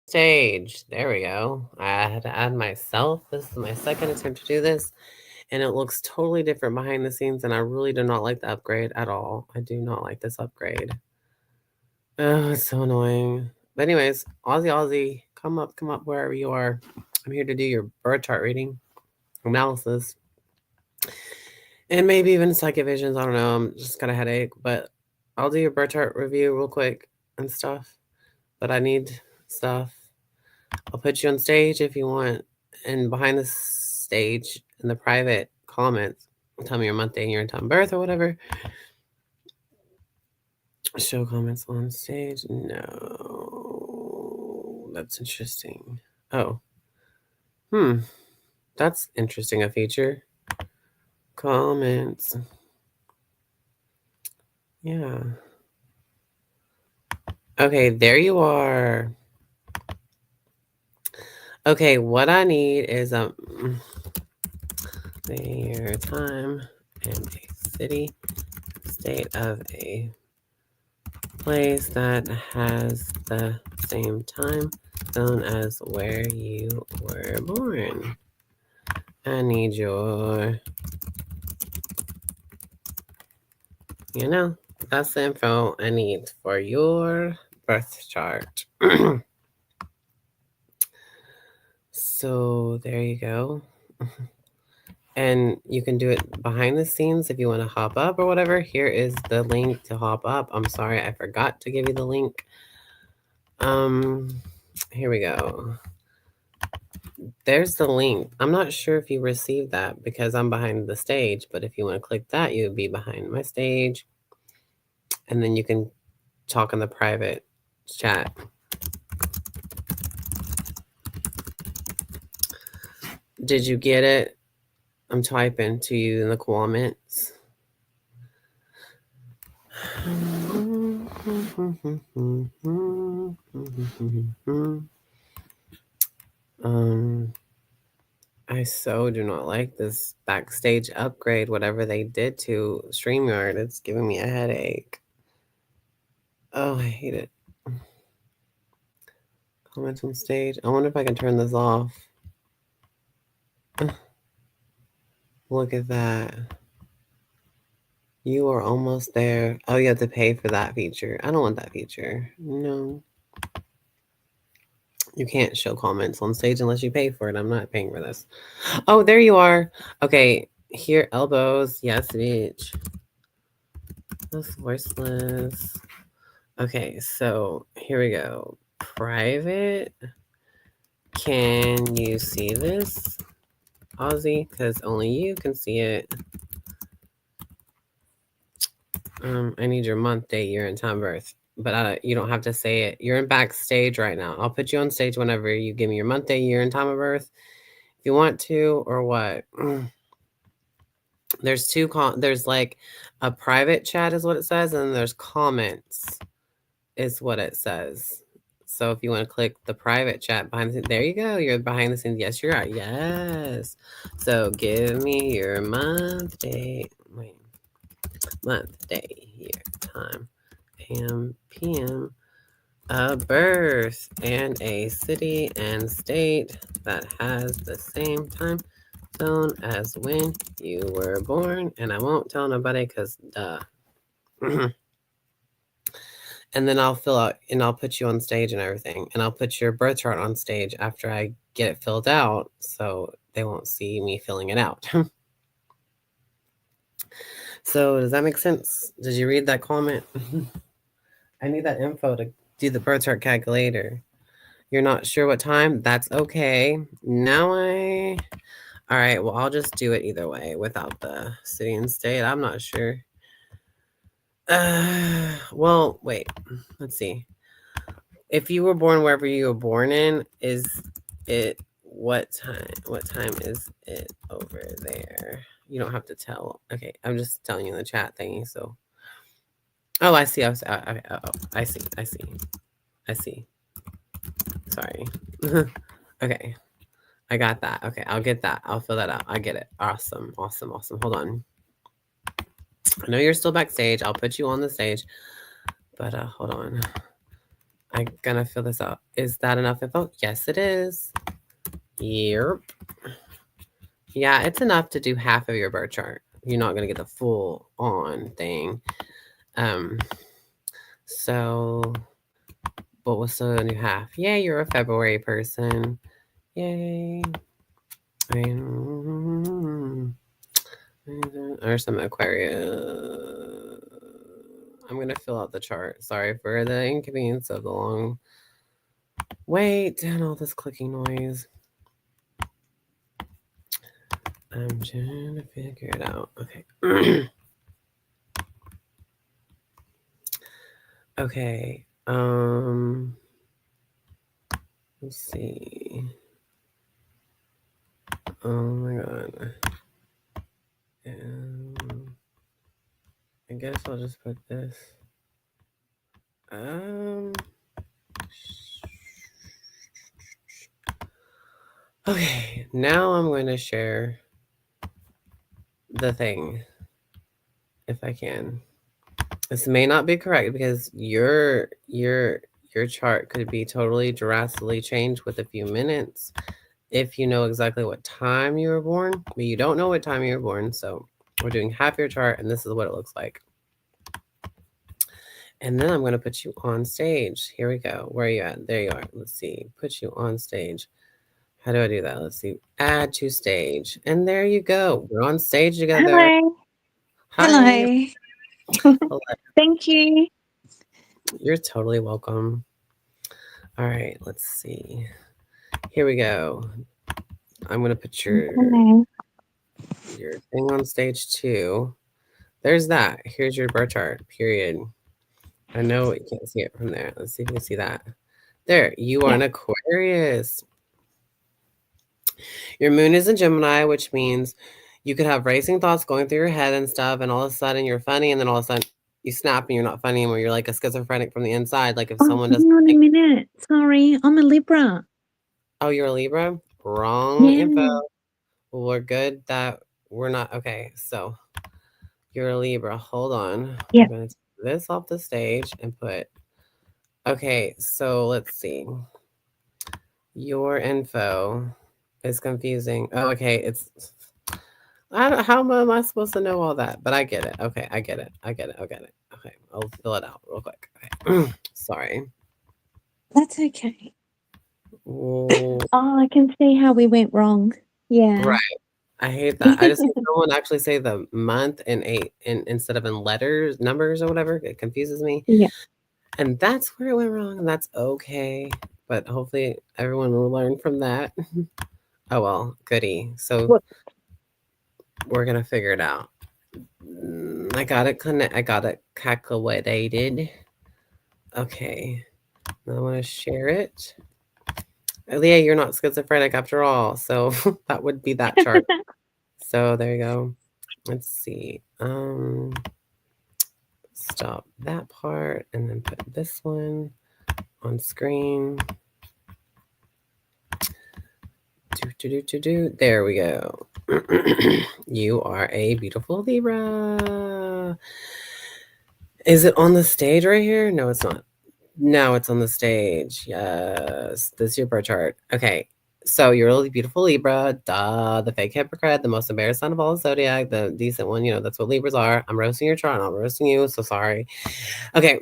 stage. There we go. I had to add myself. This is my second attempt to do this, and it looks totally different behind the scenes, and I really do not like the upgrade at all. I do not like this upgrade. Oh, it's so annoying. But anyways, Aussie, come up wherever you are. I'm here to do your birth chart reading, analysis, and maybe even psychic visions. I don't know. I'm just got a headache, but I'll do your birth chart review real quick and stuff. But I need stuff. I'll put you on stage if you want, and behind the stage in the private comments, tell me your month, day, year, and time of birth or whatever. Show comments on stage. No, that's interesting. Oh, that's interesting. A feature. Comments. Yeah. Okay, there you are. Okay, what I need is your time and a city, state of a place that has the same time zone as where you were born. I need your, that's the info I need for your birth chart. So there you go. And you can do it behind the scenes if you want to hop up or whatever. Here is the link to hop up. I'm sorry, I forgot to give you the link. Here we go. There's the link. I'm not sure if you received that because I'm behind the stage, but if you want to click that, you would be behind my stage. And then you can talk in the private chat. Did you get it? I'm typing to you in the comments. I so do not like this backstage upgrade, whatever they did to StreamYard. It's giving me a headache. Oh, I hate it. Comments on stage. I wonder if I can turn this off. Look at that. You are almost there. Oh, you have to pay for that feature. I don't want that feature. No. You can't show comments on stage unless you pay for it. I'm not paying for this. Oh, there you are. Okay, here, elbows. Yes, bitch. That's voiceless. Okay, so here we go. Private. Can you see this, Aussie? Because only you can see it. I need your month, day, year, and time of birth. But you don't have to say it. You're in backstage right now. I'll put you on stage whenever you give me your month, day, year, and time of birth. If you want to, or what. There's there's like a private chat is what it says, and then there's comments is what it says. So if you want to click the private chat behind the scenes, there you go. You're behind the scenes. Yes, you're right. Yes. So give me your month, day, year, time, AM, PM, a birth, and a city and state that has the same time zone as when you were born. And I won't tell nobody because duh. And then I'll fill out and I'll put you on stage and everything. And I'll put your birth chart on stage after I get it filled out so they won't see me filling it out. So does that make sense? Did you read that comment? I need that info to do the birth chart calculator. You're not sure what time? That's okay. Now all right, well, I'll just do it either way without the city and state. I'm not sure. Well, wait. Let's see. If you were born wherever you were born in, is it what time is it over there? You don't have to tell. Okay, I'm just telling you in the chat thingy. So, oh, I see. I see. Sorry. Okay, I got that. Okay, I'll get that. I'll fill that out. I get it. Awesome. Hold on. I know you're still backstage. I'll put you on the stage, but hold on. I'm gonna fill this out. Is that enough info? Yes, it is. Yep. Yeah, it's enough to do half of your birth chart. You're not gonna get the full on thing. So, but we'll still do half. Yay, you're a February person. Yay. Or some Aquarius. I'm gonna fill out the chart. Sorry for the inconvenience of the long wait and all this clicking noise. I'm trying to figure it out. Okay. Okay. Let's see. Oh my god. I guess I'll just put this. Okay, now I'm going to share the thing if I can. This may not be correct because your chart could be totally drastically changed with a few minutes if you know exactly what time you were born, but you don't know what time you were born, so we're doing half your chart and this is what it looks like. And then I'm going to put you on stage. Here we go. Where are you at? There you are. Let's see. Put you on stage. How do I do that? Let's see. Add to stage. And there you go. We're on stage together. Hello. Hi. Hello. Thank you. You're totally welcome. All right. Let's see. Here we go. I'm going to put your thing on stage too. There's that. Here's your birth chart, period. I know you can't see it from there. Let's see if you can see that. There, you are an Aquarius. Your moon is in Gemini, which means you could have racing thoughts going through your head and stuff, and all of a sudden you're funny, and then all of a sudden you snap and you're not funny anymore. You're like a schizophrenic from the inside. Like if someone doesn't. Hang on a minute. Sorry, I'm a Libra. Oh, you're a Libra? Wrong info. Well, we're good that we're not. Okay, so you're a Libra. Hold on. Yeah. I'm going to take this off the stage and put. Okay, so let's see. Your info is confusing. Oh, okay. It's. How am I supposed to know all that? But I get it. Okay, I get it. I get it. I get it. Okay, I'll fill it out real quick. Okay. Sorry. That's okay. Oh, I can see how we went wrong. Yeah. Right. I hate that. I just see someone actually say the month in instead of in letters, numbers, or whatever. It confuses me. Yeah. And that's where it went wrong, and that's okay. But hopefully everyone will learn from that. Oh well, goody. So we're gonna figure it out. I got it I got it calculated. Okay. Now I want to share it. Leah, you're not schizophrenic after all, so that would be that chart. So there you go. Let's see. Stop that part and then put this one on screen. There we go. You are a beautiful Libra. Is it on the stage right here? No, it's not. Now it's on the stage. Yes. This is your birth chart. Okay. So you're a really beautiful Libra. Duh. The fake hypocrite, the most embarrassed sign of all the zodiac, the decent one. You know, that's what Libras are. I'm roasting your chart. I'm roasting you. So sorry. Okay.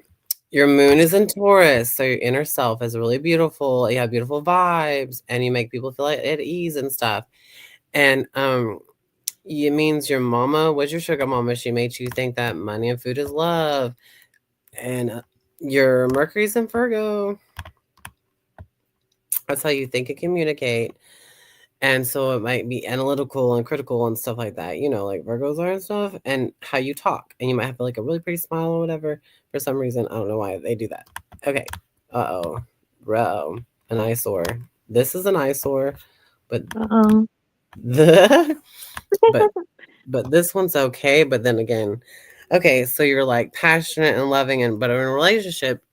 Your moon is in Taurus. So your inner self is really beautiful. You have beautiful vibes and you make people feel at ease and stuff. And it means your mama was your sugar mama. She made you think that money and food is love. And your Mercury's in Virgo. That's how you think and communicate. And so it might be analytical and critical and stuff like that, you know, like Virgos are and stuff, and how you talk. And you might have like a really pretty smile or whatever for some reason. I don't know why they do that. Okay. Uh-oh. Bro. An eyesore. This is an eyesore, but but this one's okay. But then again, okay, so you're like passionate and loving, but in a relationship,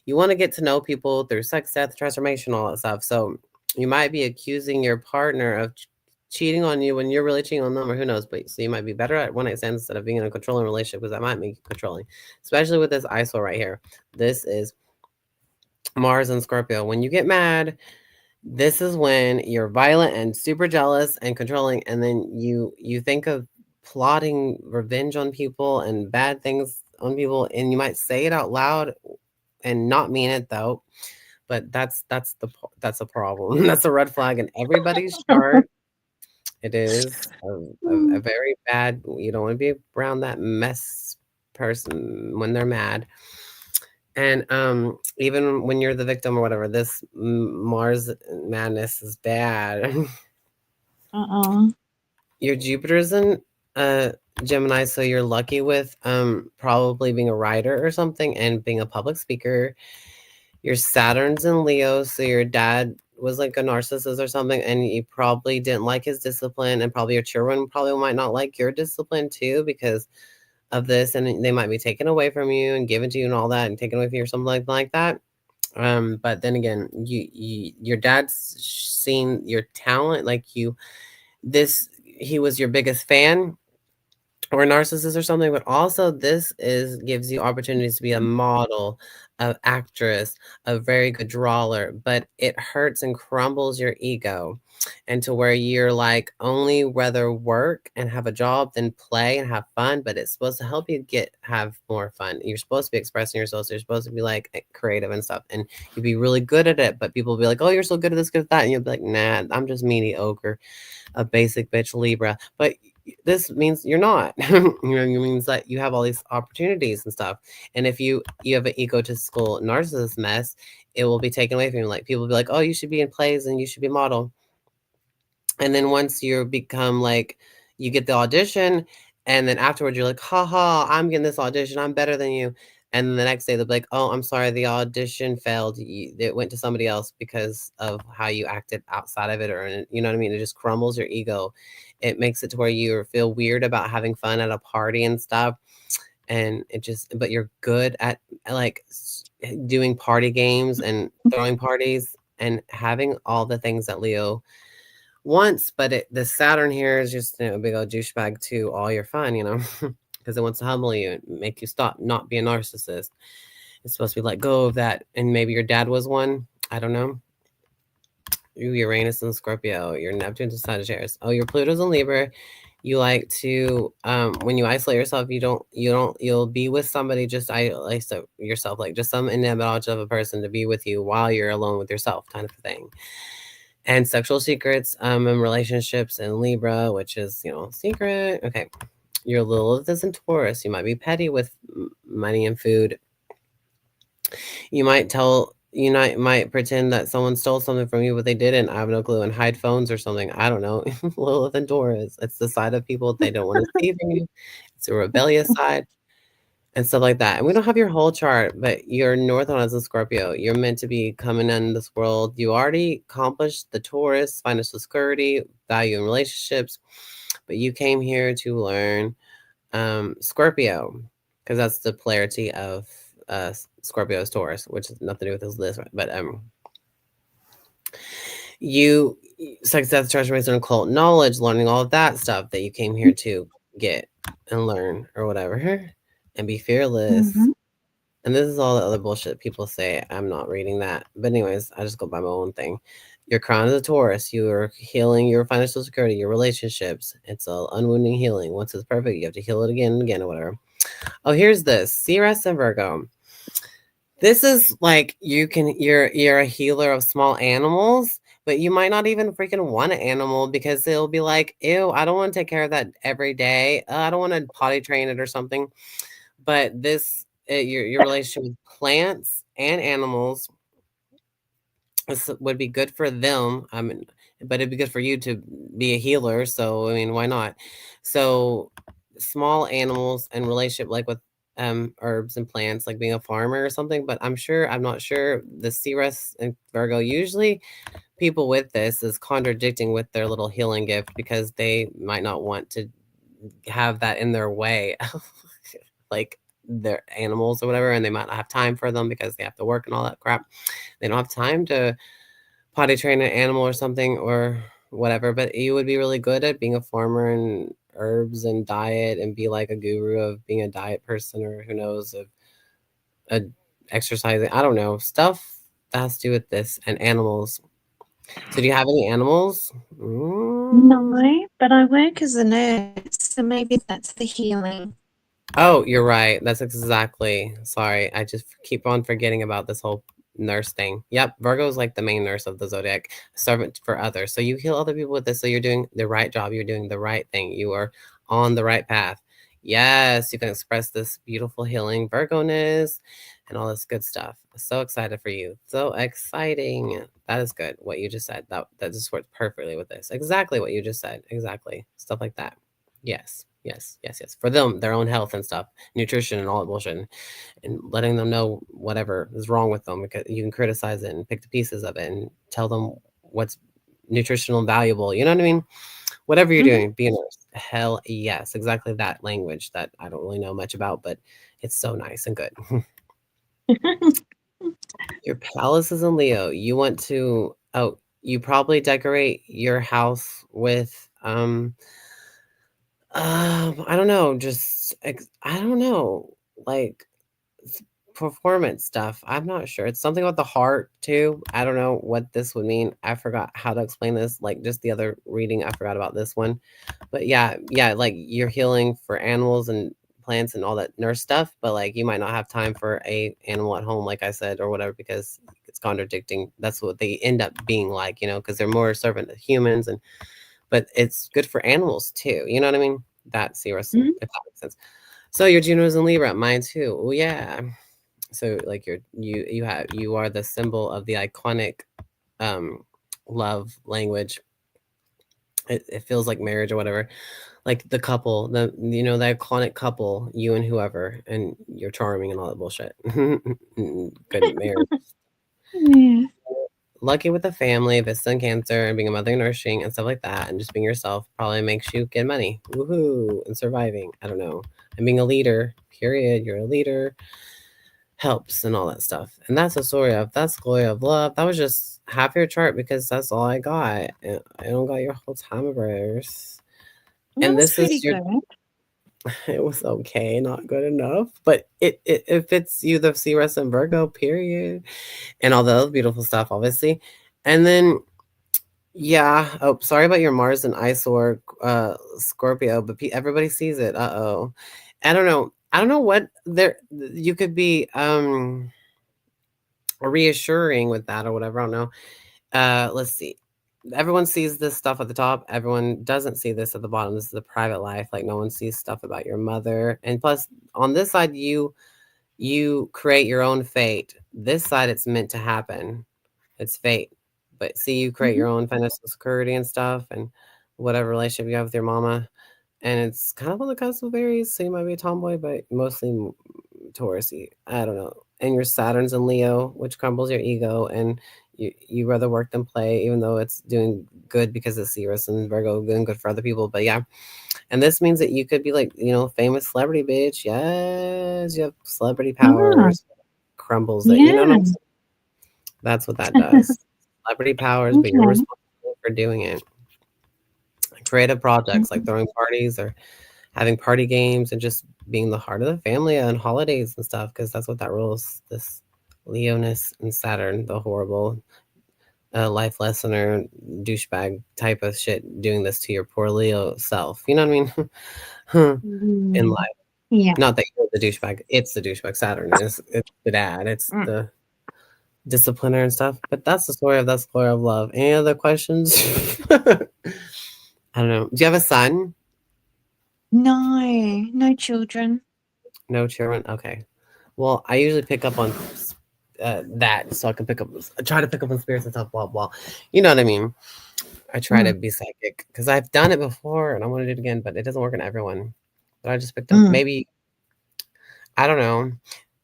you want to get to know people through sex, death, transformation, all that stuff. So you might be accusing your partner of cheating on you when you're really cheating on them, or who knows. But so you might be better at one night stands instead of being in a controlling relationship, because that might make you controlling, especially with this eyesore right here. This is Mars and Scorpio. When you get mad, this is when you're violent and super jealous and controlling, and then you think of plotting revenge on people and bad things on people, and you might say it out loud and not mean it though. But that's a problem. That's a red flag in everybody's chart. It is a Mm. very bad. You don't want to be around that mess person when they're mad. And even when you're the victim or whatever, this Mars madness is bad. Uh-uh. Your Jupiter's in uh Gemini, so you're lucky with probably being a writer or something and being a public speaker. Your Saturn's in Leo, so your dad was like a narcissist or something, and you probably didn't like his discipline, and probably your children probably might not like your discipline too because of this, and they might be taken away from you and given to you and all that, and taken away from you or something like that. But then again, your dad's seen your talent, like he was your biggest fan or a narcissist or something, but also this is gives you opportunities to be a model, a actress, a very good drawer, but it hurts and crumbles your ego and to where you're like only rather work and have a job than play and have fun, but it's supposed to help you have more fun. You're supposed to be expressing yourself, so you're supposed to be like creative and stuff, and you'd be really good at it, but people will be like, oh, you're so good at this, good at that, and you'll be like, nah, I'm just mediocre, a basic bitch Libra. But this means you're not. It means that you have all these opportunities and stuff. And if you have an egotistical narcissist mess, it will be taken away from you. Like people will be like, oh, you should be in plays and you should be a model. And then once you become like, you get the audition, and then afterwards you're like, haha, I'm getting this audition, I'm better than you. And then the next day they'll be like, oh, I'm sorry, the audition failed. It went to somebody else because of how you acted outside of it, or you know what I mean? It just crumbles your ego. It makes it to where you feel weird about having fun at a party and stuff. And it just, but you're good at like doing party games and throwing parties and having all the things that Leo once, but the Saturn here is just a big old douchebag to all your fun, because it wants to humble you and make you stop, not be a narcissist. It's supposed to be let go of that, and maybe your dad was one. I don't know. Uranus and Scorpio, your Neptune's and Sagittarius. Oh, your Pluto's in Libra. You like to when you isolate yourself, you'll be with somebody, just isolate yourself, like just some image of a person to be with you while you're alone with yourself, kind of thing. And sexual secrets and relationships in Libra, which is secret. Okay, your Lilith is in Taurus. You might be petty with money and food. You might pretend that someone stole something from you, but they didn't. I have no clue, and hide phones or something. I don't know. Lilith and Taurus. It's the side of people they don't want to see from you. It's a rebellious side and stuff like that. And we don't have your whole chart, but your North Node is in Scorpio. You're meant to be coming in this world. You already accomplished the Taurus, financial security, value in relationships, but you came here to learn Scorpio, because that's the polarity of Scorpio's Taurus, which has nothing to do with this list, right? But you success, transformation, and occult knowledge, learning all of that stuff that you came here to get and learn or whatever, and be fearless. Mhm. And this is all the other bullshit people say. I'm not reading that. But anyways, I just go by my own thing. Your crown is a Taurus. You are healing your financial security, your relationships. It's a unwounding healing. Once it's perfect, you have to heal it again and again or whatever. Oh, here's this. Ceres and Virgo. This is like you're a healer of small animals, but you might not even freaking want an animal because it'll be like, ew, I don't want to take care of that every day. I don't want to potty train it or something. But your relationship with plants and animals would be good for them. I mean, but it'd be good for you to be a healer. So I mean, why not? So small animals and relationship like with herbs and plants, like being a farmer or something. But I'm not sure the Ceres and Virgo usually people with this is contradicting with their little healing gift because they might not want to have that in their way. Like their animals or whatever, and they might not have time for them because they have to work and all that crap. They don't have time to potty train an animal or something or whatever, but you would be really good at being a farmer and herbs and diet and be like a guru of being a diet person or who knows of a exercising. I don't know stuff. that has to do with this and animals. So do you have any animals? No, but I work as a nurse, so maybe that's the healing. Oh, you're right. That's exactly. Sorry, I just keep on forgetting about this whole nurse thing. Yep, Virgo is like the main nurse of the zodiac, servant for others. So you heal other people with this. So you're doing the right job. You're doing the right thing. You are on the right path. Yes, you can express this beautiful healing Virgo-ness and all this good stuff. So excited for you. So exciting. That is good. What you just said. That just works perfectly with this. Exactly what you just said. Exactly. Stuff like that. Yes, yes, yes, yes. For them, their own health and stuff, nutrition and all that bullshit, and letting them know whatever is wrong with them, because you can criticize it and pick the pieces of it and tell them what's nutritional and valuable. You know what I mean? Whatever you're Mhm. doing, be a nurse. Hell yes, exactly that language that I don't really know much about, but it's so nice and good. Your palace is in Leo. You want to, oh, you probably decorate your house with I don't know, just I don't know, like performance stuff. I'm not sure. It's something about the heart too. I don't know what this would mean. I forgot how to explain this. Like just the other reading, I forgot about this one. But yeah, yeah, like you're healing for animals and plants and all that nurse stuff, but like you might not have time for a animal at home, like I said, or whatever, because it's contradicting. That's what they end up being like, because they're more servant to humans, and but it's good for animals too. You know what I mean? That's the rest, Mhm. if that makes sense. So your Juno's in Libra, mine too. Oh yeah. So like you are the symbol of the iconic um love language. It feels like marriage or whatever. Like the couple, the iconic couple, you and whoever, and you're charming and all that bullshit. Good marriage. Yeah. Lucky with a family, Vista and Cancer, and being a mother nursing and stuff like that, and just being yourself probably makes you get money. Woohoo! And surviving. I don't know. And being a leader, period. You're a leader. Helps and all that stuff. And that's that's glory of love. That was just half your chart because that's all I got. And I don't got your whole time of prayers. That And was this is pretty your good. it was okay, not good enough. But it fits you, the Ceres and Virgo, period. And all the other beautiful stuff, obviously. And then yeah. Oh, sorry about your Mars and Isor, Scorpio, but everybody sees it. Uh-oh. I don't know. I don't know what there you could be reassuring with that or whatever. I don't know. Let's see. Everyone sees this stuff at the top. Everyone doesn't see this at the bottom. This is the private life. Like no one sees stuff about your mother. And plus, on this side, you create your own fate. This side, it's meant to happen. It's fate. But see, you create Mhm. your own financial security and stuff, and whatever relationship you have with your mama. And it's kind of on the cusp of Aries, so you might be a tomboy, but mostly Taurusy. I don't know. And your Saturn's in Leo, which crumbles your ego, and you rather work than play, even though it's doing good because it's Ceres and Virgo doing good for other people. But yeah, and this means that you could be like, famous celebrity bitch. Yes, you have celebrity Ah, powers. Crumbles it. You know what I'm yeah. saying? That's what that does. Celebrity powers, but you're Okay. responsible for doing it. Creative projects like Mhm. throwing parties or having party games and just being the heart of the family on holidays and stuff, because that's what that rules. This Leoness and Saturn, the horrible life lessoner, douchebag type of shit, doing this to your poor Leo self. You know what I mean? In Mm. life. Yeah. Not that you're the douchebag, it's the douchebag. Saturn is it's the dad, it's Mm. the discipliner and stuff. But that's the story of love. Any other questions? I don't know. Do you have a son? No, no children. No children? Okay. Well, I usually pick up on that, so I can try to pick up on spirits and stuff, blah, blah. You know what I mean? I try Mm. to be psychic because I've done it before and I want to do it again, but it doesn't work on everyone. But I just picked up, Mm. maybe, I don't know.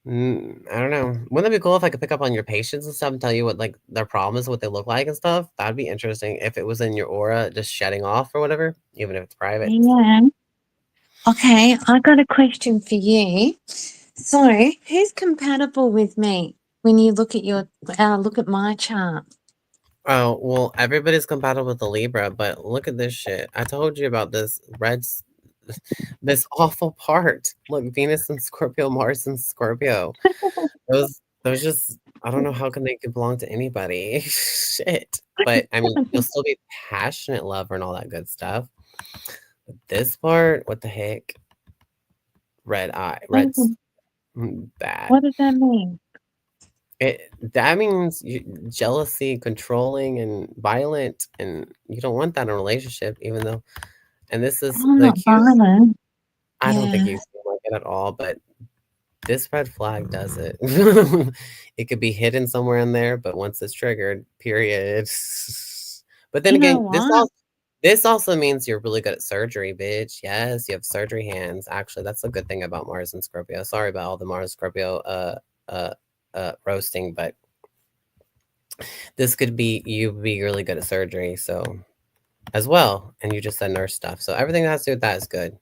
I don't know. Wouldn't that be cool if I could pick up on your patients and stuff and tell you what like their problem is, what they look like and stuff? That'd be interesting if it was in your aura, just shedding off or whatever, even if it's private. Yeah. Okay, I got a question for you. So, who's compatible with me when you look at my chart? Oh, well, everybody's compatible with the Libra, but look at this shit. I told you about this this awful part. Look, Venus and Scorpio, Mars and Scorpio. Those just I don't know how can they could belong to anybody. Shit. But I mean, you'll still be passionate lover and all that good stuff. But this part, what the heck? Red eye, What red's does bad. what does that mean? That means jealousy, controlling, and violent, and you don't want that in a relationship. Even though, and this is Oh, the not accused. violent. I don't think Yeah. you seem like it at all, but this red flag does it. It could be hidden somewhere in there, but once it's triggered, period. But then You know again, what? this also means you're really good at surgery, bitch. Yes, you have surgery hands. Actually, that's a good thing about Mars and Scorpio. Sorry about all the Mars Scorpio uh roasting, but this could be you be really good at surgery, so as well. And you just said nurse stuff. So everything that has to do with that is good.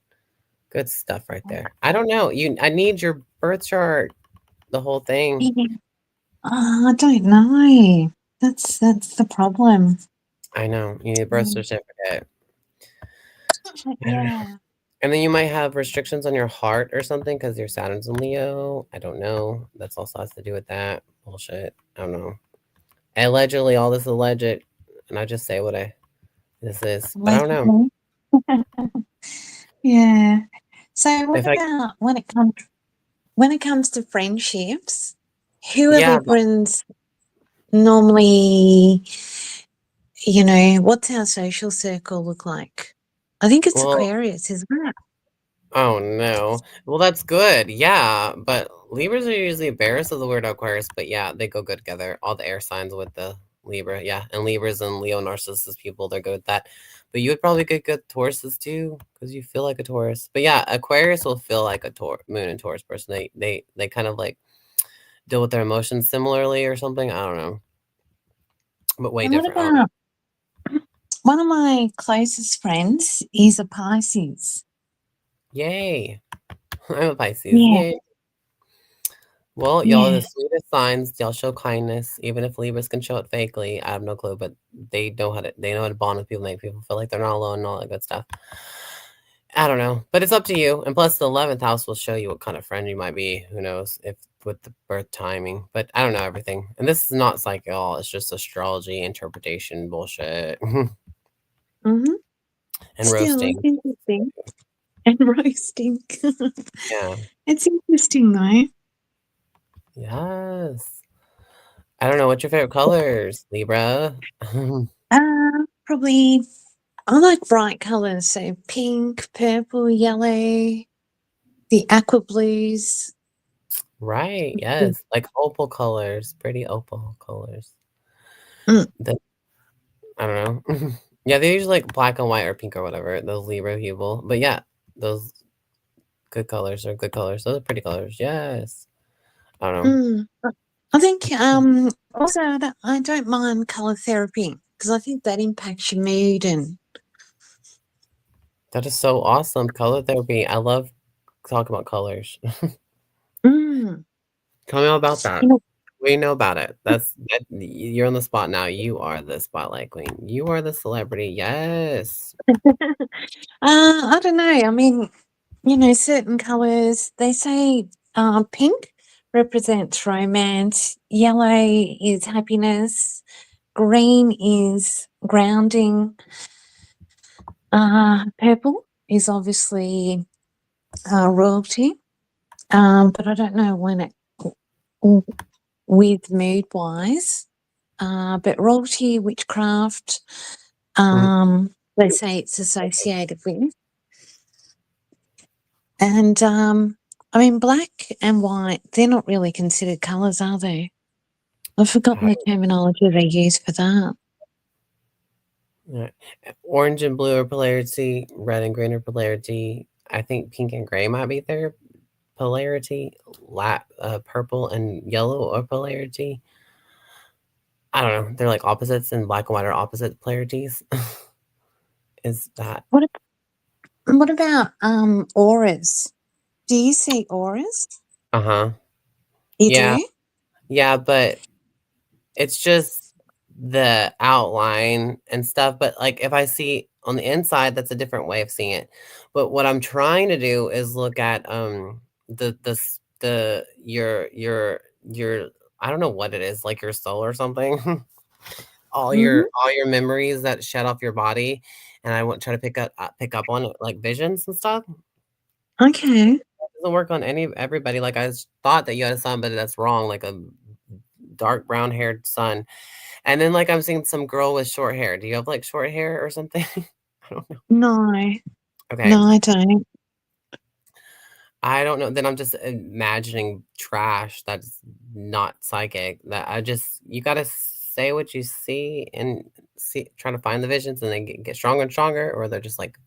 Good stuff right there. I don't know. I need your birth chart, the whole thing. Yeah. Oh, I don't know. That's the problem. I know. You need a birth Mm. certificate. I don't know. Yeah. And then you might have restrictions on your heart or something because your Saturn's in Leo. I don't know. That's also has to do with that bullshit. I don't know. Allegedly, all this is alleged, and I just say what I this is, but I don't know. Allegedly. Yeah. So what If I about when it comes to friendships? Who are yeah, Librans normally, what's our social circle look like? I think it's well, Aquarius, isn't it? oh no. Well, that's good. Yeah, but Libras are usually embarrassed of the word Aquarius, but yeah, they go good together. All the air signs with the Libra, yeah, and Libras and Leo narcissist people, they're good with that. But you would probably get good Tauruses too, because you feel like a Taurus. But yeah, Aquarius will feel like a Moon and Taurus person. They kind of like deal with their emotions similarly or something. I don't know, but way And what different. I don't about one of my closest friends is a Pisces. Yay! I'm a Pisces. Yeah, Yay! Well, y'all are yeah. the sweetest signs. Y'all show kindness, even if Libras can show it fakely. I have no clue, but they know how to bond with people, make people feel like they're not alone and all that good stuff. I don't know, but it's up to you. And plus, the 11th house will show you what kind of friend you might be. Who knows if with the birth timing? But I don't know everything. And this is not psych at all. It's just astrology interpretation bullshit Mm-hmm. and Still, it's roasting. interesting. And roasting. Yeah. It's interesting though. Yes. I don't know. What's your favorite colors, Libra? Probably I like bright colours, so pink, purple, yellow, the aqua blues. Right, yes, like opal colors, pretty opal colors. Mm, The I don't know. Yeah, they're usually like black and white or pink or whatever, those Libra people. But yeah, those good colors are good colors. Those are pretty colors. Yes. I don't know. mm. I think also I don't mind colour therapy because I think that impacts your mood and That is so awesome. Color therapy. I love talking about colors. mm, Tell me all about you that. know, What do you know about it? You're on the spot now. You are the spotlight queen. You are the celebrity. Yes. I don't know. I mean, certain colours, they say pink represents romance, yellow is happiness, green is grounding, purple is obviously royalty, but I don't know when it with mood wise. But royalty, witchcraft, Mhm. they say it's associated with. And I mean, black and white, they're not really considered colours, are they? I've forgotten the terminology they use for that. Right. Orange and blue are polarity, red and green are polarity. I think pink and gray might be their polarity. Purple and yellow are polarity. I don't know. They're like opposites, and black and white are opposite polarities. Is that? What what about auras? Do you see auras? Uh huh. You Yeah. do? Yeah, but it's just the outline and stuff, but, like, if I see on the inside, that's a different way of seeing it. But what I'm trying to do is look at, the s the your I don't know what it is, like your soul or something. Mhm. All your memories that shed off your body, and I want try to pick up on it, like visions and stuff. Okay. It doesn't work on everybody. Like thought that you had a son, but that's wrong. Like a dark brown haired son, and then like I'm seeing some girl with short hair. Do you have like short hair or something? I don't know. No. Okay, No, I don't. I don't know. Then I'm just imagining trash that's not psychic. That I just you gotta say what you see and see, trying to find the visions, and then get stronger and stronger, or they're just like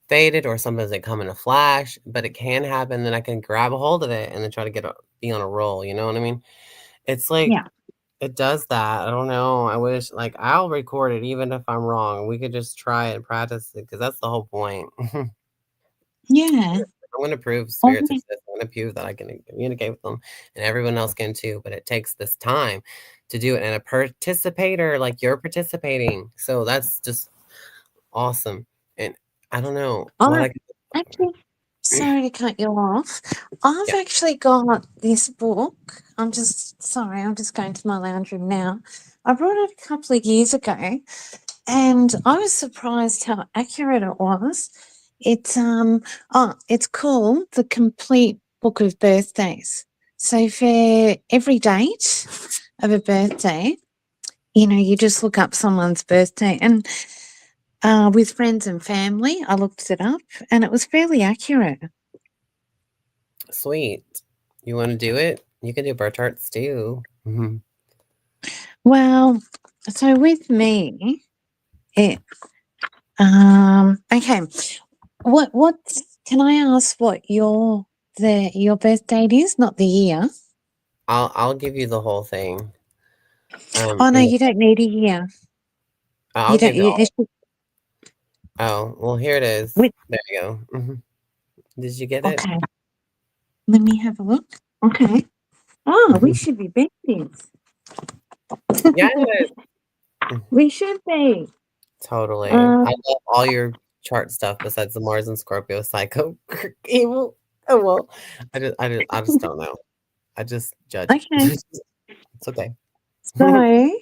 faded, or sometimes they come in a flash. But it can happen. Then I can grab a hold of it and then try to be on a roll. You know what I mean? It's like Yeah. it does that. I don't know. I wish like I'll record it even if I'm wrong. We could just try it and practice it because that's the whole point. Yeah. I'm going to prove spirits Okay. exist. I'm going to prove that I can communicate with them, and everyone else can too. But it takes this time to do it, and a participator like you're participating. So that's just awesome. And I don't know what I I can. actually, sorry to cut you off. I've Yeah, actually got this book. I'm just going to my lounge room now. I brought it a couple of years ago, and I was surprised how accurate it was. It's called The Complete Book of Birthdays. So for every date of a birthday, you just look up someone's birthday, and with friends and family, I looked it up, and it was fairly accurate. sweet. You want to do it? You can do birth charts too. Mhm. Well, so with me, it okay. What can I ask what your birth date is, not the year? I'll give you the whole thing. Oh no, In the, you don't need a year. I'll You don't. give you all. It's just, Oh, well, here it is. with, There you go. Did you get it? okay, let me have a look. Okay. Oh, we should be besties. Yes. We should be. Totally. Uh, I love all your chart stuff besides the Mars and Scorpio psycho evil. Oh well. I just don't know. I just judge. okay. It's okay. So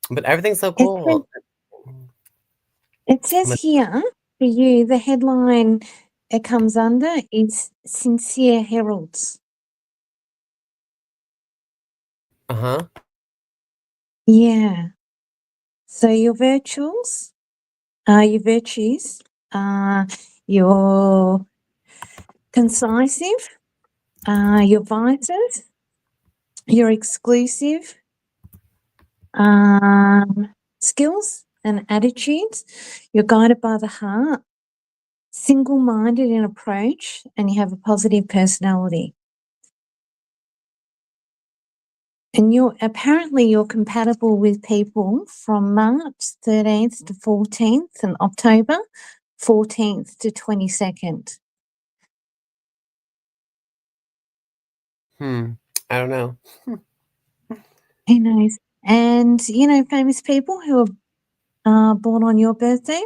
But everything's so it says cool. It says here for you, the headline it comes under is Sincere Heralds. Uh-huh. Yeah. So your virtues, your concisive, your vices, your exclusive skills and attitudes. You're guided by the heart, single-minded in approach, and you have a positive personality. And you're compatible with people from March 13th to 14th and October 14th to 22nd. Hmm. I don't know. Who knows? And famous people who are born on your birthday.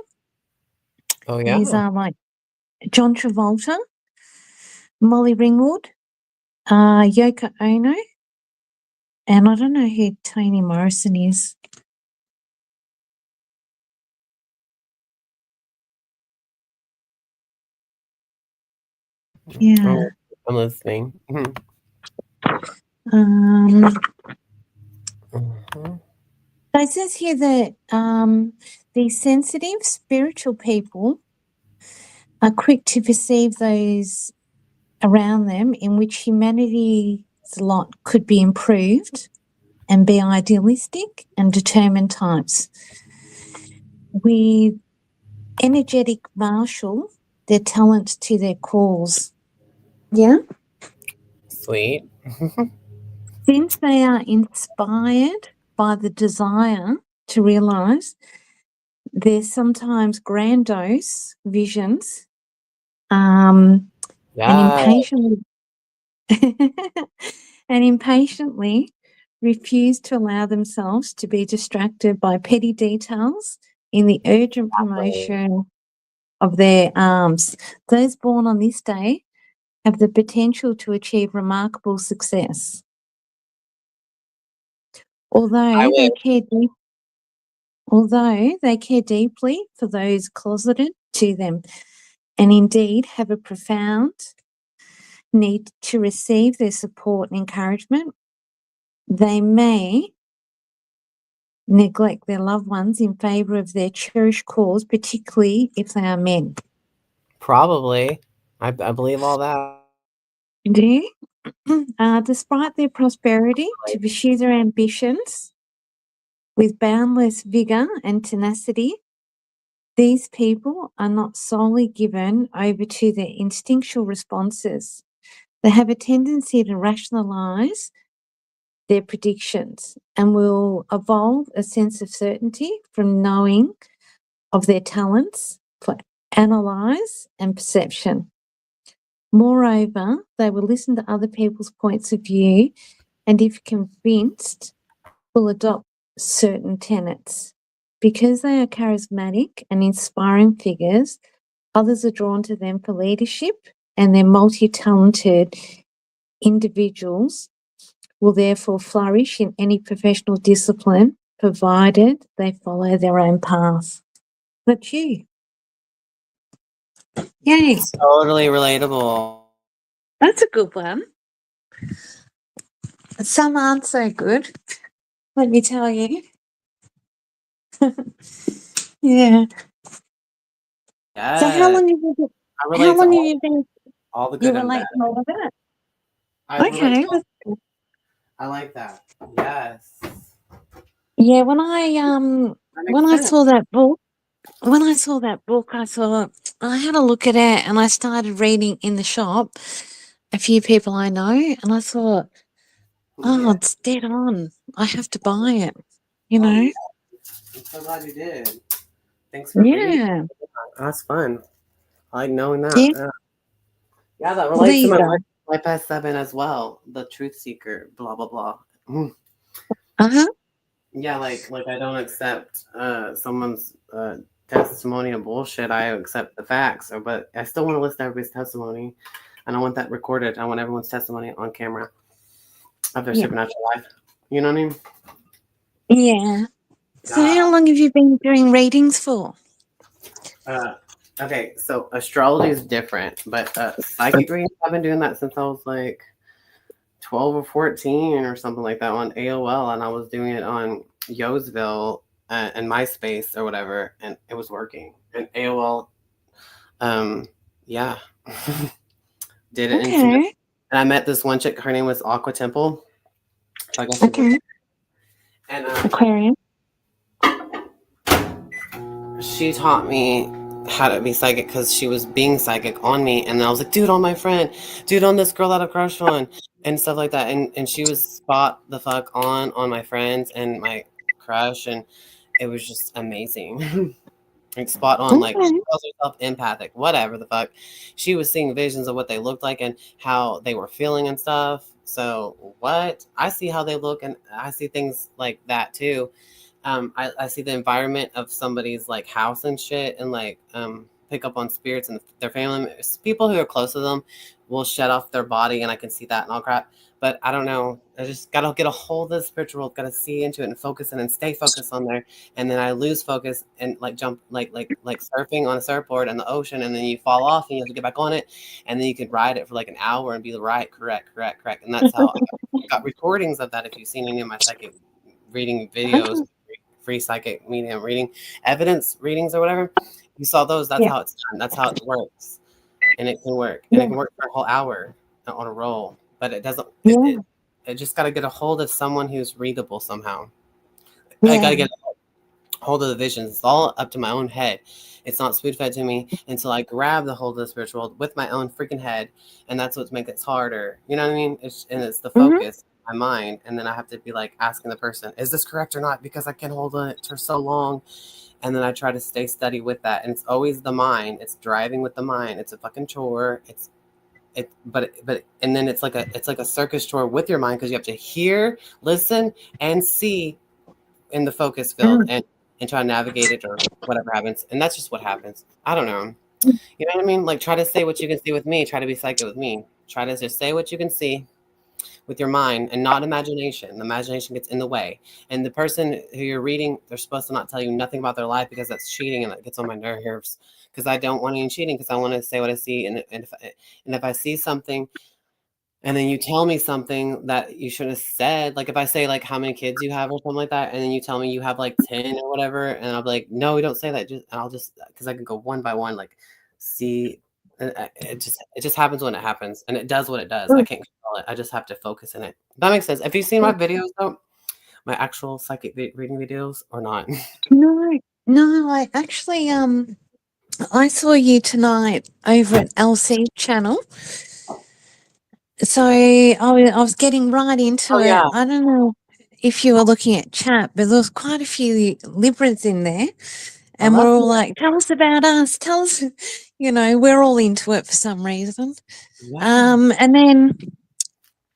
Oh These yeah. are like John Travolta, Molly Ringwood, Yoko Ono, and I don't know who Toni Morrison is. Oh, Yeah. I'm listening. Um, Mhm. so it says here that these sensitive spiritual people are quick to perceive those around them in which humanity's lot could be improved and be idealistic and determined types. With energetic marshal their talents to their cause. Yeah. Sweet. Since they are inspired by the desire to realize their sometimes grandiose visions, and Yeah. impatiently and impatiently refuse to allow themselves to be distracted by petty details in the urgent promotion of their arms. Those born on this day have the potential to achieve remarkable success. I Although they wish. care deep, although they care deeply for those closeted to them, and indeed have a profound need to receive their support and encouragement, they may neglect their loved ones in favour of their cherished cause, particularly if they are men. Probably. I believe all that. Do you? Despite their prosperity, to pursue their ambitions with boundless vigour and tenacity, these people are not solely given over to their instinctual responses. They have a tendency to rationalise their predictions and will evolve a sense of certainty from knowing of their talents for analyse and perception. Moreover, they will listen to other people's points of view and, if convinced, will adopt certain tenets. Because they are charismatic and inspiring figures, others are drawn to them for leadership, and their multi-talented individuals will therefore flourish in any professional discipline, provided they follow their own path. But you, yay, Totally relatable. that's a good one. Some aren't so good, let me tell you. Yeah. So how Yes. long have you been, I how relate to long have you been, all the you good and bad. relate to all of it? I relate to Okay. all, I like that. Yes. Yeah, That makes when I sense. saw that book, I thought I had a look at it and I started reading in the shop a few people I know, and I thought, oh, Yeah. it's dead on. I have to buy it, Oh yeah. you I'm so glad you did. Thanks for reading. Yeah. That's fun. I like knowing that. Yeah. Yeah, that Well, there relates to you my go. life past 7 as well. The truth seeker, blah blah blah. Uh-huh. Yeah, like I don't accept someone's testimony and bullshit. I accept the facts, but I still want to listen to everybody's testimony, and I want that recorded. I want everyone's testimony on camera of their Yeah. supernatural life. You know what I mean? Yeah. So how Ah, long have you been doing readings for? uh, okay, so astrology is different, but psychic readings, I've been doing that since I was like 12 or 14 or something like that on AOL, and I was doing it on Yosville and MySpace or whatever, and it was working. And AOL, um, yeah, did it instant. Okay. And I met this one chick. Her name was Aqua Temple. So I guess she's a. Okay. And Aquarium. she taught me how to be psychic because she was being psychic on me, and I was like, dude, on my friend, dude, on this girl that I crush on, and stuff like that. And she was spot the fuck on my friends and my crush, and it was just amazing. Like spot on. Like she Okay. calls herself empathic, whatever the fuck. She was seeing visions of what they looked like and how they were feeling and stuff. So what? I see how they look, and I see things like that too. I see the environment of somebody's like house and shit, and like pick up on spirits and their family people who are close to them will shut off their body, and I can see that and all crap. But I don't know. I just gotta get a hold of the spiritual world, gotta see into it and focus in and stay focused on there. And then I lose focus and like jump like surfing on a surfboard in the ocean, and then you fall off and you have to get back on it, and then you could ride it for like an hour and be the right, correct. And that's how I got recordings of that if you've seen any of my psychic reading videos, free psychic medium reading, evidence readings or whatever. You saw those. That's Yeah. how it's done. That's how it works, and it can work, and it Yeah. can work for a whole hour on a roll. But it doesn't. Yeah. It just got to get a hold of someone who's readable somehow. I got to Yeah. get hold of the visions. It's all up to my own head. It's not spoon fed to me until I grab the hold of the spiritual world with my own freaking head, and that's what makes it harder. You know what I mean? It's the Mm-hmm. focus, my mind, and then I have to be like asking the person, "Is this correct or not?" Because I can hold it for so long, and then I try to stay steady with that. And it's always the mind. It's driving with the mind. It's a fucking chore. But and then it's like a circus chore with your mind because you have to hear, listen, and see in the focus field and try to navigate it or whatever happens. And that's just what happens. I don't know. You know what I mean? Like try to say what you can see with me. Try to be psychic with me. Try to just say what you can see with your mind and not imagination. The imagination gets in the way. And the person who you're reading, they're supposed to not tell you nothing about their life because that's cheating and that gets on my nerves because I don't want any cheating because I want to say what I see. And if I see something and then you tell me something that you should have said, like if I say like how many kids you have or something like that, and then you tell me you have like 10 or whatever, and I'll be like, no, we don't say that. I'll just because I can go one by one, like see, it just happens when it happens, and it does what it does. I can't control it. I just have to focus in it. That makes sense. Have you seen my videos though? My actual psychic reading videos or not? No, no, I actually I saw you tonight over at LC channel. So I was getting right into Oh it. yeah, I don't know if you were looking at chat, but there was quite a few Libras in there. oh And we're that's all like, tell us about us. Tell us, we're all into it for some reason. yeah. And then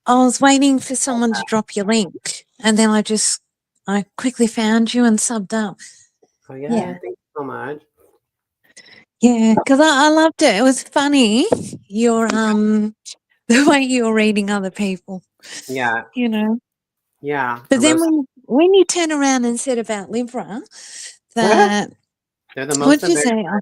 I was waiting for someone to drop your link. And then I quickly found you and subbed up. Oh yeah. Yeah. Thank you so much. Yeah. Because I loved it. It was funny. The way you were reading other people, Yeah, you know. yeah. But then when you turn around and said about Libra, that, They're the most what'd you embarrassing. say?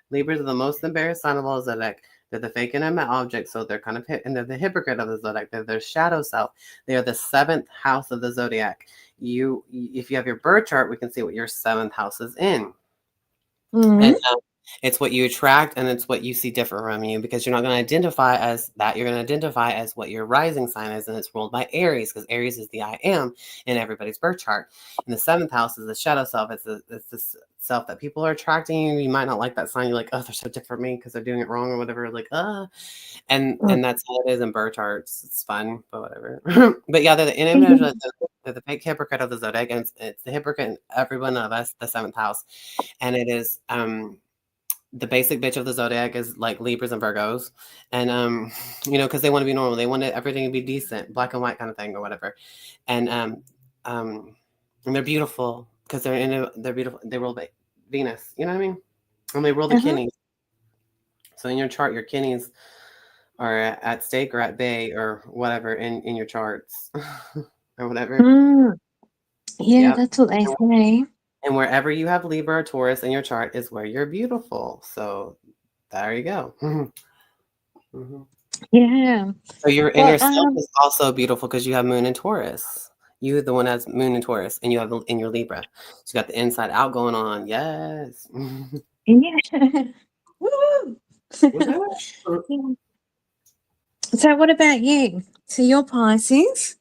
Libras are the most embarrassed sign of all zodiac. They're the fake inanimate object, so they're kind of and they're the hypocrite of the zodiac. They're their shadow self. They are the seventh house of the zodiac. If you have your birth chart, we can see what your seventh house is in. Mm-hmm. And it's what you attract and it's what you see different from you because you're not going to identify as that. You're going to identify as what your rising sign is, and it's ruled by Aries because Aries is the I am in everybody's birth chart. And the seventh house is the shadow self. It's this self that people are attracting you. You might not like that sign. You're like, oh, they're so different from me because they're doing it wrong or whatever. Like, and that's how it is in birth charts. It's fun, but whatever. But yeah, they're the image. They're the fake hypocrite of the zodiac, and it's the hypocrite in every one of us, the seventh house, and it is the basic bitch of the zodiac is like Libras and Virgos, and because they want to be normal, they want everything to be decent, black and white kind of thing or whatever, and and they're beautiful because they're beautiful. They rule by Venus, you know what I mean? And they rule the Uh-huh. kidneys. So in your chart, your kidneys are at stake or at bay or whatever in your charts or whatever. Mm. Yeah, Yep. that's what they say. And wherever you have Libra or Taurus in your chart is where you're beautiful. So there you go. Mhm. Yeah. So your inner Well, self is also beautiful because you have Moon in Taurus. You, the one that has Moon in Taurus, and you have in your Libra. So you got the inside out going on. Yes. yeah. Woo! Woo-hoo. Yeah. So what about you? So you're Pisces?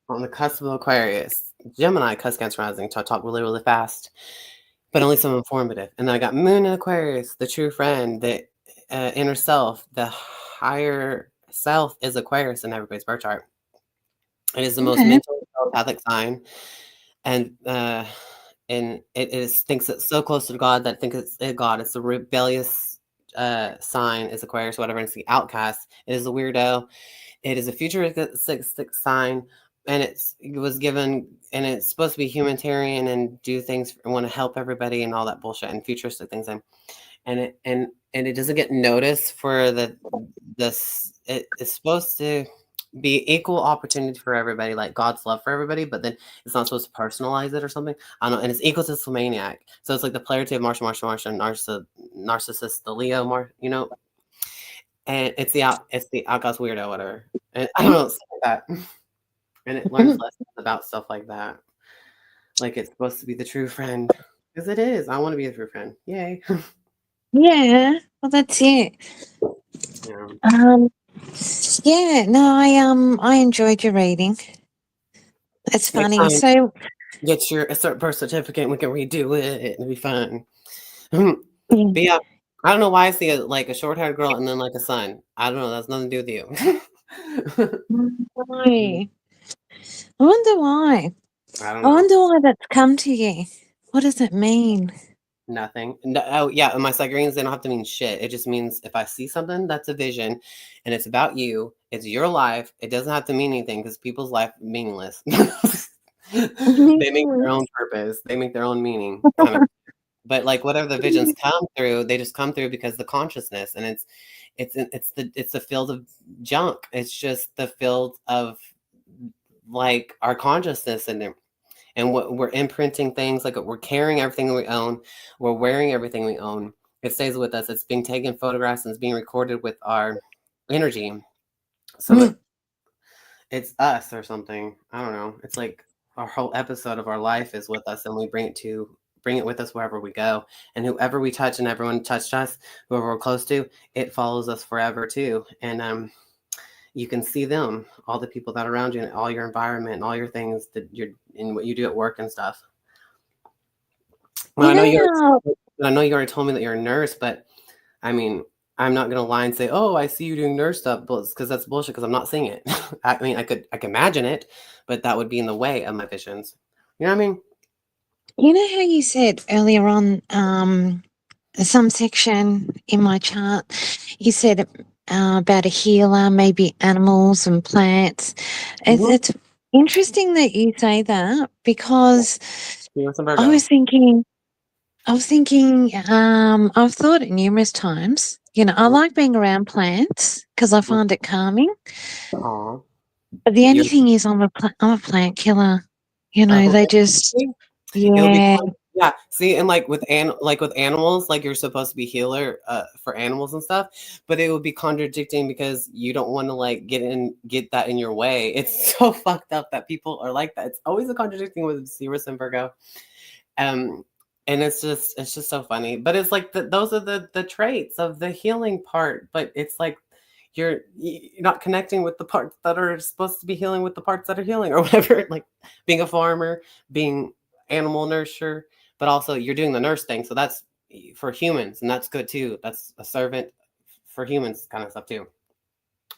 On the cusp of Aquarius, Gemini, cusp Cancer rising. So I talk really, really fast, but only some informative. And then I got Moon in Aquarius, the true friend, the inner self, the higher self is Aquarius in everybody's birth chart. It is the most Okay. mental telepathic sign, and it is thinks it's so close to God that thinks it's God. It's a rebellious sign is Aquarius, whatever. And it's the outcast. It is a weirdo. It is a futuristic sign, and it was given, and it's supposed to be humanitarian and do things and want to help everybody and all that bullshit and futuristic things. And it doesn't get noticed for this. It's supposed to be equal opportunity for everybody, like God's love for everybody, but then it's not supposed to personalize it or something. I don't know, and it's equal to maniac. So it's like the polarity of Martian, and narcissist, the Leo, and it's the outcast weirdo, whatever. And I don't know, stuff like that. And it learns lessons about stuff like that. Like it's supposed to be the true friend. Because it is. I want to be a true friend. Yay. Yeah. Well, that's it. Yeah. Um. Yeah. No, I enjoyed your reading. It's Next funny. time, So. get your birth certificate and we can redo it. It'll be fun. Yeah. But yeah, I don't know why I see like a short-haired girl and then like a son. I don't know. That's nothing to do with you. Why? I wonder why. I don't I know. wonder why that's come to you. What does it mean? Nothing. No, oh yeah, and my greens, they don't have to mean shit. It just means if I see something that's a vision and it's about you, it's your life. It doesn't have to mean anything because people's life is meaningless. They make their own purpose. They make their own meaning. Kind of. But like whatever the visions come through, they just come through because the consciousness, and it's the field of junk. It's just the field of like our consciousness in there. And what we're imprinting things, like we're carrying everything that we own, we're wearing everything we own. It stays with us. It's being taken photographs and it's being recorded with our energy. So Mm. it's us or something. I don't know. It's like our whole episode of our life is with us, and we bring it with us wherever we go. And whoever we touch, and everyone touched us, whoever we're close to, it follows us forever too. And you can see them, all the people that are around you, and all your environment, and all your things that you're in, what you do at work and stuff. Well, You know how I know you already told me that you're a nurse, but I mean, I'm not gonna lie and say, "Oh, I see you doing nurse stuff," because that's bullshit. Because I'm not seeing it. I mean, I could imagine it, but that would be in the way of my visions. You know what I mean? how you said earlier on, some section in my chart, you said about a healer, maybe animals and plants. Mhm. It's interesting that you say that Yeah. because You know, some I Virgo. was thinking, I've thought it numerous times. I like being around plants because I find it calming. Aw. But the only You thing is, I'm a plant killer. oh, They just, really? It would be yeah, fun. Yeah. See, and like with animals, like you're supposed to be healer for animals and stuff, but it would be contradicting because you don't want to like get that in your way. It's so fucked up that people are like that. It's always a contradicting with Sirius and Virgo. Um, and it's just so funny. But it's like those are the traits of the healing part. But it's like you're not connecting with the parts that are supposed to be healing with the parts that are healing or whatever. Like being a farmer, being animal nurture, but also you're doing the nurse thing. So that's for humans, and that's good too. That's a servant for humans kind of stuff too,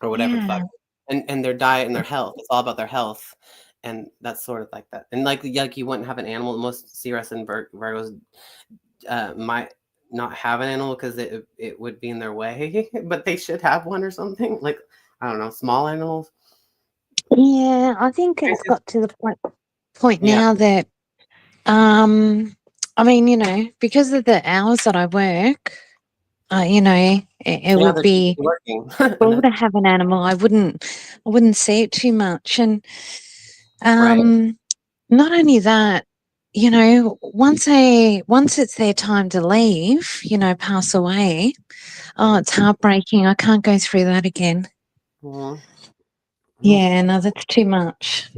or whatever the fuck. yeah, And their diet and their health. It's all about their health. And that's sort of like that. And like you wouldn't have an animal. Most Cirrus and Virgos might not have an animal because it would be in their way, but they should have one or something. Like I don't know, small animals. yeah. I think It's it's just- got to the point yeah, now that, I mean, because of the hours that I work, it yeah, would they're too busy be working, and cool then to have an animal. I wouldn't see it too much, and right. um, not only that, once it's their time to leave, pass away. Oh, Mhm, it's heartbreaking. I can't go through that again. mhm, mhm. Yeah, no, that's too much.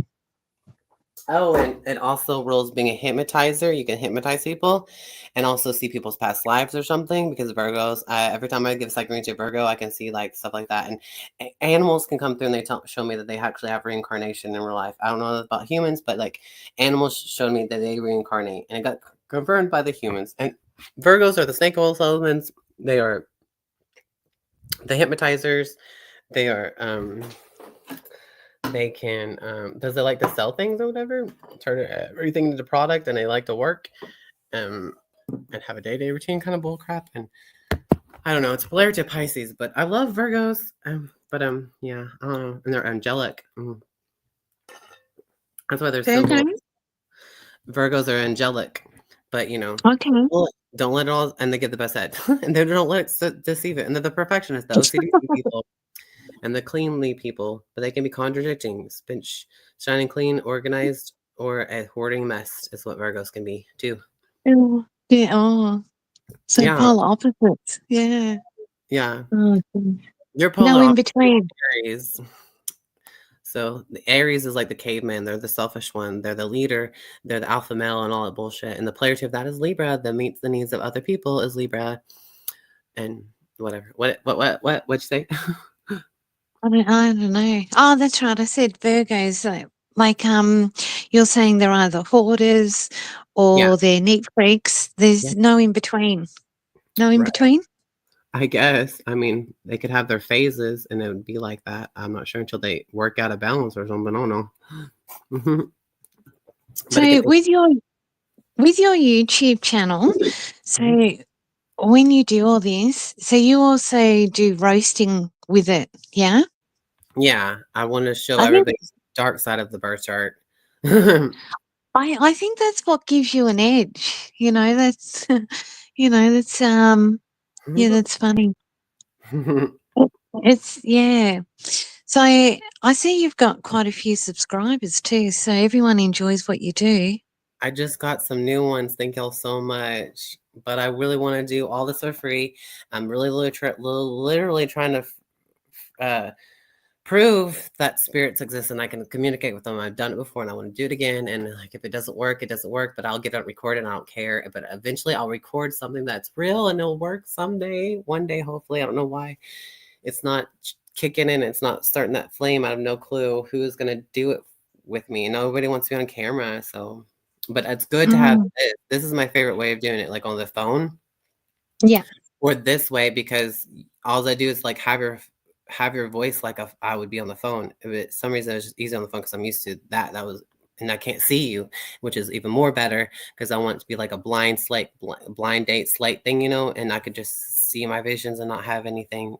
Oh, and it also rules being a hypnotizer. You can hypnotize people and also see people's past lives or something because Virgos, every time I give second reading to Virgo, I can see like stuff like that. And animals can come through and show me that they actually have reincarnation in real life. I don't know about humans, but like animals showed me that they reincarnate and it got confirmed by the humans. And Virgos are the snake oil salesmen. They are the hypnotizers. They are they can does it like to sell things or whatever, turn everything into product, and they like to work um and have a day-to-day routine kind of bull crap. And I don't know, it's polarity of Pisces, but I love Virgos. But yeah, I don't know, and they're angelic. That's why their symbol Virgo? Virgos are angelic, but Okay. don't let it all, and they get the best head and they don't let it deceive it, and they're the perfectionists, the OCD people and the cleanly people, but they can be contradicting. Shining clean, organized, or a hoarding mess is what Virgos can be too. Oh, yeah. Oh, so Yeah, polar opposites. Yeah. yeah. Oh, gosh. You're No polar in opposite between. Aries. So the Aries is like the caveman. They're the selfish one. They're the leader. They're the alpha male and all that bullshit. And the polarity of that is Libra. That meets the needs of other people is Libra. And whatever. What'd you say? I don't know. Oh, that's right. I said Virgos. You're saying they're either hoarders Yeah. or they're neat freaks. Yeah. There's no in between. No in Right. between. I guess. I mean, they could have their phases and it would be like that. I'm not sure until they work out a balance or something. I don't know. Mhm. But it So could take, with your YouTube channel, Mhm. so when you do all this, so you also do roasting with it, yeah? Yeah, I want to show I think everybody dark side of the birth chart. I think that's what gives you an edge. That's that's yeah, that's funny. It's yeah. So I see you've got quite a few subscribers too. So everyone enjoys what you do. I just got some new ones. Thank y'all so much. But I really want to do all this for free. I'm really literally trying to prove that spirits exist and I can communicate with them. I've done it before and I want to do it again. And like, if it doesn't work, it doesn't work, but I'll get it recorded and I don't care. But eventually I'll record something that's real and it'll work someday, one day, hopefully. I don't know why it's not kicking in. It's not starting that flame. I have no clue who's going to do it with me. Nobody wants to be on camera. So, but it's good to have Mm, this. This is my favorite way of doing it, like on the phone yeah, or this way, because all I do is like have your voice like I would be on the phone. If it some reason it's just easy on the phone because I'm used to that. That was and I can't see you, which is even more better because I want it to be like a blind date slate thing, and I could just see my visions and not have anything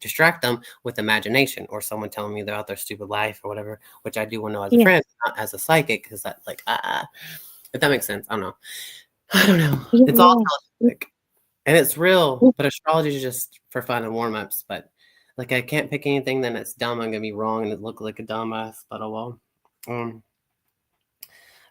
distract them with imagination or someone telling me about their stupid life or whatever, which I do want to know as a yeah, friend, not as a psychic, because that like if that makes sense. I don't know. I don't know. It's all yeah, telepathic. And it's real, yeah. but astrology is just for fun and warm ups. But like, I can't pick anything, then it's dumb. I'm gonna be wrong and it look like a dumbass. But oh well. Um,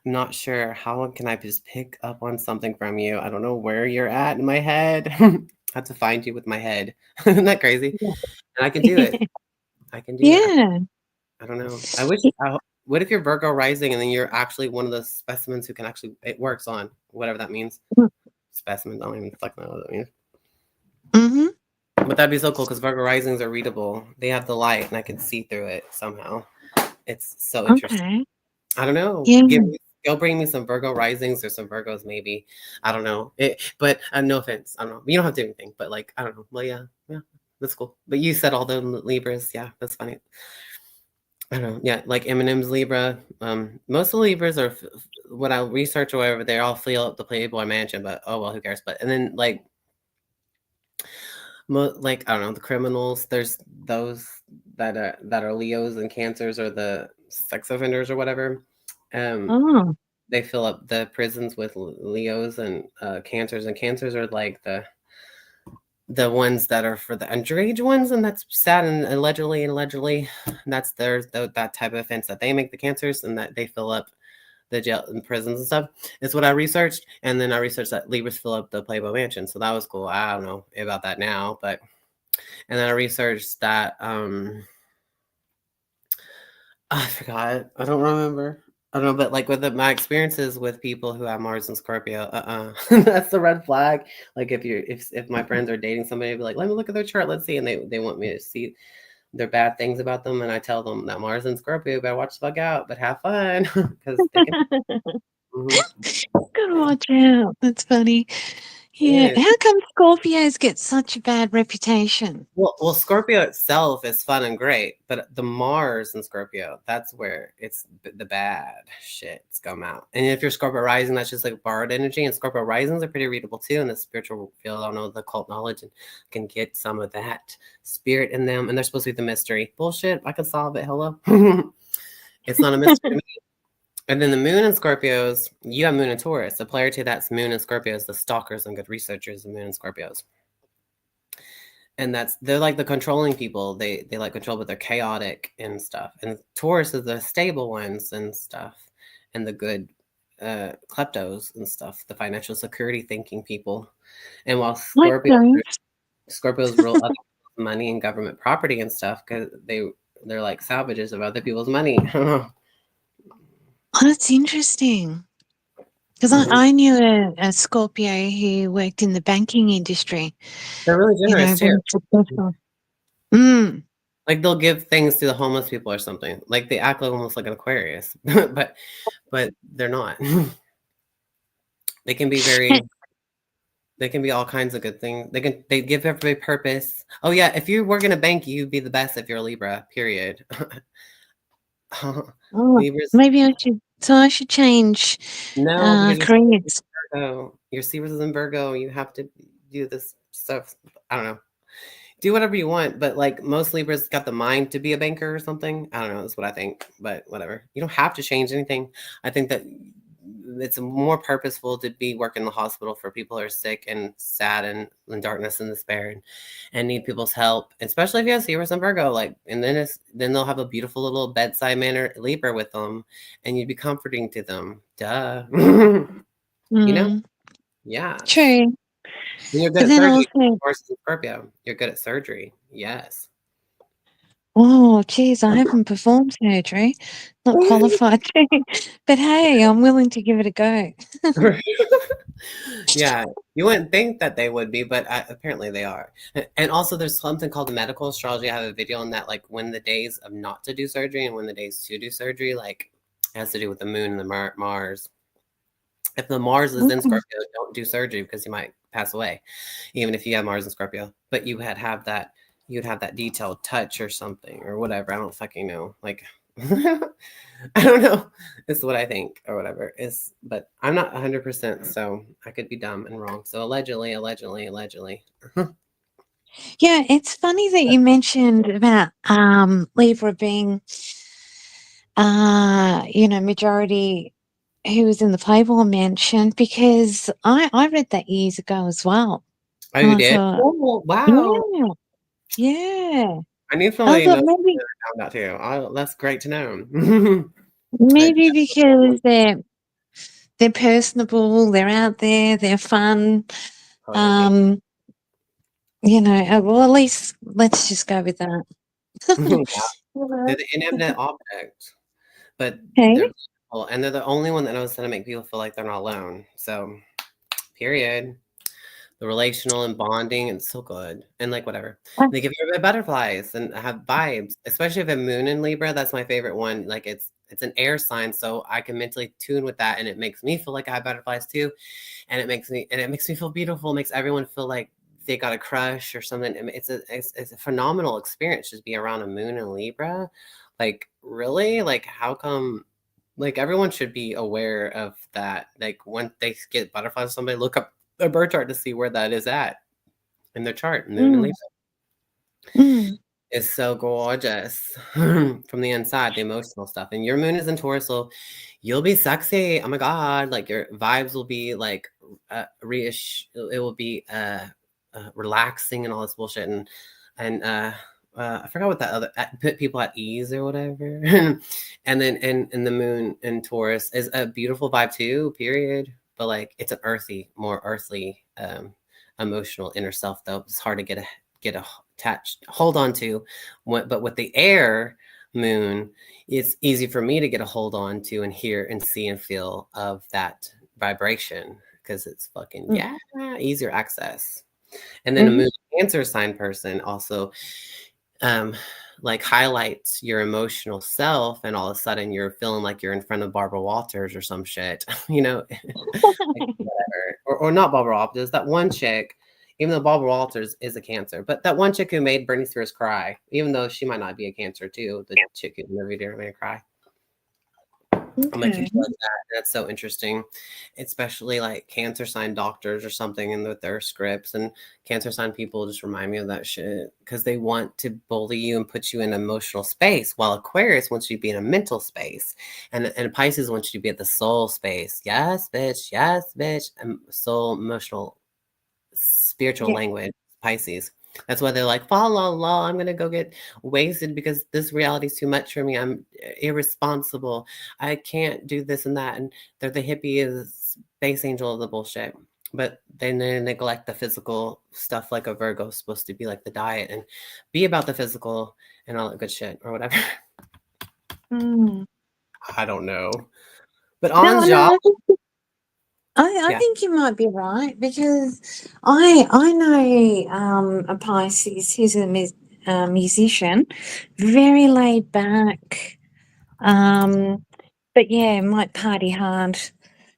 I'm not sure how can I just pick up on something from you. I don't know where you're at in my head. I have to find you with my head. Isn't that crazy? And I can do it. I can do that. Yeah. I don't know. I wish. What if you're Virgo rising and then you're actually one of the specimens who can actually it works on whatever that means. Specimens. I don't even fucking know what that means. Mm-hmm. But that'd be so cool because Virgo risings are readable. They have the light, and I can see through it somehow. It's so interesting. Okay. I don't know. Yeah. Go bring me some Virgo risings or some Virgos, maybe. I don't know. But no offense. I don't know. You don't have to do anything. But like, I don't know. Well, yeah, that's cool. But you said all the Libras. Yeah, that's funny. I don't know. Yeah, like Eminem's Libra. Most of the Libras are what I research or whatever. They all fill up the Playboy Mansion. But oh well, who cares? But and then like like I don't know the criminals. There's those that are Leos and Cancers or the sex offenders or whatever. Um, Oh. they fill up the prisons with Leos and Cancers, and Cancers are like the ones that are for the underage ones, and that's sad. And allegedly, that's that type of offense that they make the Cancers, and that they fill up the jail and prisons and stuff. It's what I researched, and then I researched that Libras fill up the Playboy Mansion, so that was cool. I don't know about that now, but and then I researched that I forgot. I don't remember. I don't know, but like with my experiences with people who have Mars and Scorpio, that's the red flag. Like if my friends are dating somebody, I'd be like, let me look at their chart, let's see, and they want me to see their bad things about them, and I tell them that Mars and Scorpio better watch the fuck out, but have fun because they can. Mhm. Gotta watch out. That's funny. Yeah. Yeah. How come Scorpios get such a bad reputation? Well, Scorpio itself is fun and great, but the Mars in Scorpio, that's where it's the bad shits come out. And if you're Scorpio rising, that's just like borrowed energy. And Scorpio risings are pretty readable too in the spiritual field. I don't know the cult knowledge and can get some of that spirit in them. And they're supposed to be the mystery. Bullshit. I can solve it. Hello. It's not a mystery to me. And then the moon in Scorpios, you have moon in Taurus. The polarity that's moon in Scorpios, the stalkers and good researchers, and moon in Scorpios. And they're like the controlling people. They like control, but they're chaotic and stuff. And Taurus is the stable ones and stuff, and the good kleptos and stuff, the financial security thinking people. And while Like those. Scorpios rule other people's money and government property and stuff because they're like savages of other people's money. Oh, that's interesting. Because Mhm. I knew a Scorpio who worked in the banking industry, They're really generous too. very successful. Mm. Like they'll give things to the homeless people or something. Like they act like almost like an Aquarius, but they're not. They can be very. They can be all kinds of good things. They give everybody purpose. Oh yeah, if you work in a bank, you'd be the best if you're a Libra. Period. Oh, Libras. maybe I should. So I should change No, because careers. Virgo. Your Libras is in Virgo. You have to do this stuff. I don't know. Do whatever you want, but like most Libras got the mind to be a banker or something. I don't know. That's what I think. But whatever. You don't have to change anything. I think that it's more purposeful to be working in the hospital for people who are sick and sad and in darkness and despair and need people's help, especially if you have Taurus and Virgo. Like, and then they'll have a beautiful little bedside manner Libra with them, and you'd be comforting to them. Duh, you know? Mm, Yes. true. And you're good But at then surgery. also, Taurus and Scorpio. You're good at surgery. Yes. oh, geez, I haven't performed surgery, not qualified to. But hey, I'm willing to give it a go. Yeah, you wouldn't think that they would be, but apparently they are. And also, there's something called medical astrology. I have a video on that, like when the days of not to do surgery and when the days to do surgery, like it has to do with the moon and the Mars. If the Mars is in Mm, Scorpio, don't do surgery because you might pass away, even if you have Mars in Scorpio. But you'd have that detailed touch or something or whatever. I don't fucking know. Like, I don't know. It's what I think or whatever. But I'm not 100%, so I could be dumb and wrong. So allegedly, allegedly, allegedly. yeah, it's funny that you mentioned about Libra being majority who was in the Playboy Mansion because I read that years ago as well. Oh, And you I did? thought, Oh, wow. yeah, yeah. I need I somebody to thought know maybe that too. That's great to know. But maybe because they're personable, they're out there, they're fun. totally. Um, well, at least let's just go with that. Yeah, they're the inanimate object, but Okay. they're beautiful, and they're the only one that knows how to make people feel like they're not alone. So, period. The relational and bonding, it's so good. And like whatever. Uh, They give you butterflies and have vibes, especially if a moon in Libra. That's my favorite one. Like it's an air sign, so I can mentally tune with that, and it makes me feel like I have butterflies too. And it makes me feel beautiful. It makes everyone feel like they got a crush or something. It's a phenomenal experience just be around a moon in Libra. Like really, like how come? Like everyone should be aware of that. Like when they get butterflies, somebody look up their birth chart to see where that is at in their chart. Moon and mm, Libra mm, is so gorgeous from the inside, the emotional stuff. And your moon is in Taurus, so you'll be sexy. Oh my god! Like your vibes will be like it will be relaxing and all this bullshit and I forgot what that other put people at ease or whatever. And then in the moon in Taurus is a beautiful vibe too. Period. But like it's an more earthly, emotional inner self. Though it's hard to get a attached hold on to. But with the air moon, it's easy for me to get a hold on to and hear and see and feel of that vibration because it's fucking mm, yeah easier access. And then a mhm. moon Cancer sign person also um like highlights your emotional self and all of a sudden you're feeling like you're in front of Barbara Walters or some shit, like whatever. Or not Barbara Walters, that one chick, even though Barbara Walters is a Cancer, but that one chick who made Britney Spears cry, even though she might not be a Cancer too, the chick who in the video made her cry. I'm like, Okay. people like that. That's so interesting, especially like Cancer sign doctors or something, and with their scripts and Cancer sign people just remind me of that shit because they want to bully you and put you in an emotional space, while Aquarius wants you to be in a mental space, and Pisces wants you to be at the soul space. Yes, bitch, soul, emotional, spiritual Yeah. language, Pisces. That's why they're like, fa la la, I'm gonna go get wasted because this reality is too much for me. I'm irresponsible. I can't do this and that. And they're the hippie space angel of the bullshit. But then they neglect the physical stuff like a Virgo is supposed to be like the diet and be about the physical and all that good shit or whatever. Mm. I don't know. But No, on no, job, I yeah. think you might be right because I know a Pisces. He's a musician, very laid back. Um, but yeah, might party hard.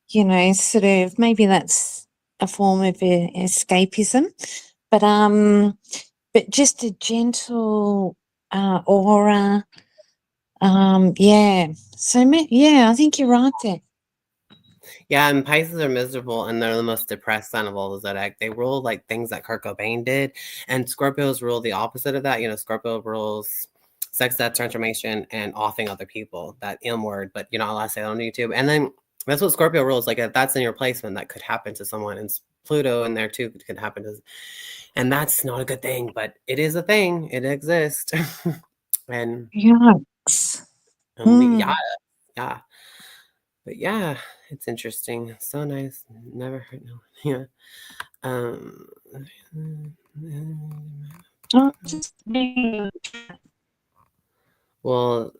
Sort of maybe that's a form of escapism. But just a gentle aura. Yeah. So yeah, I think you're right there. Yeah, and Pisces are miserable and they're the most depressed sign of all the zodiac. They rule like things that Kurt Cobain did, and Scorpios rule the opposite of that. Scorpio rules sex, death, transformation, and offing other people. That M word, but you're not allowed to say that on YouTube. And then That's what Scorpio rules. Like if that's in your placement, that could happen to someone, and Pluto in there too could happen to, and that's not a good thing, but it is a thing. It exists, and Yikes. yeah, Mm. yeah, but yeah, it's interesting. So nice. Never heard no. Yeah. Um. Oh, just Well,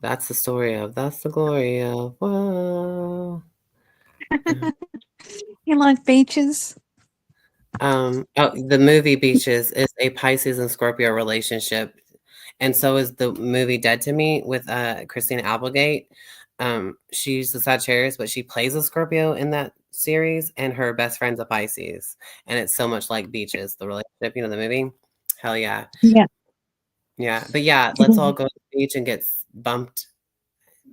that's the story of. That's the glory of. Whoa. you like beaches? Oh, the movie Beaches is a Pisces and Scorpio relationship, and so is the movie Dead to Me with Christina Applegate. She's a Sagittarius, but she plays a Scorpio in that series, and her best friend's a Pisces, and it's so much like Beaches, the relationship, the movie. Hell yeah, Yeah. yeah. But yeah, let's all go to the beach and get bumped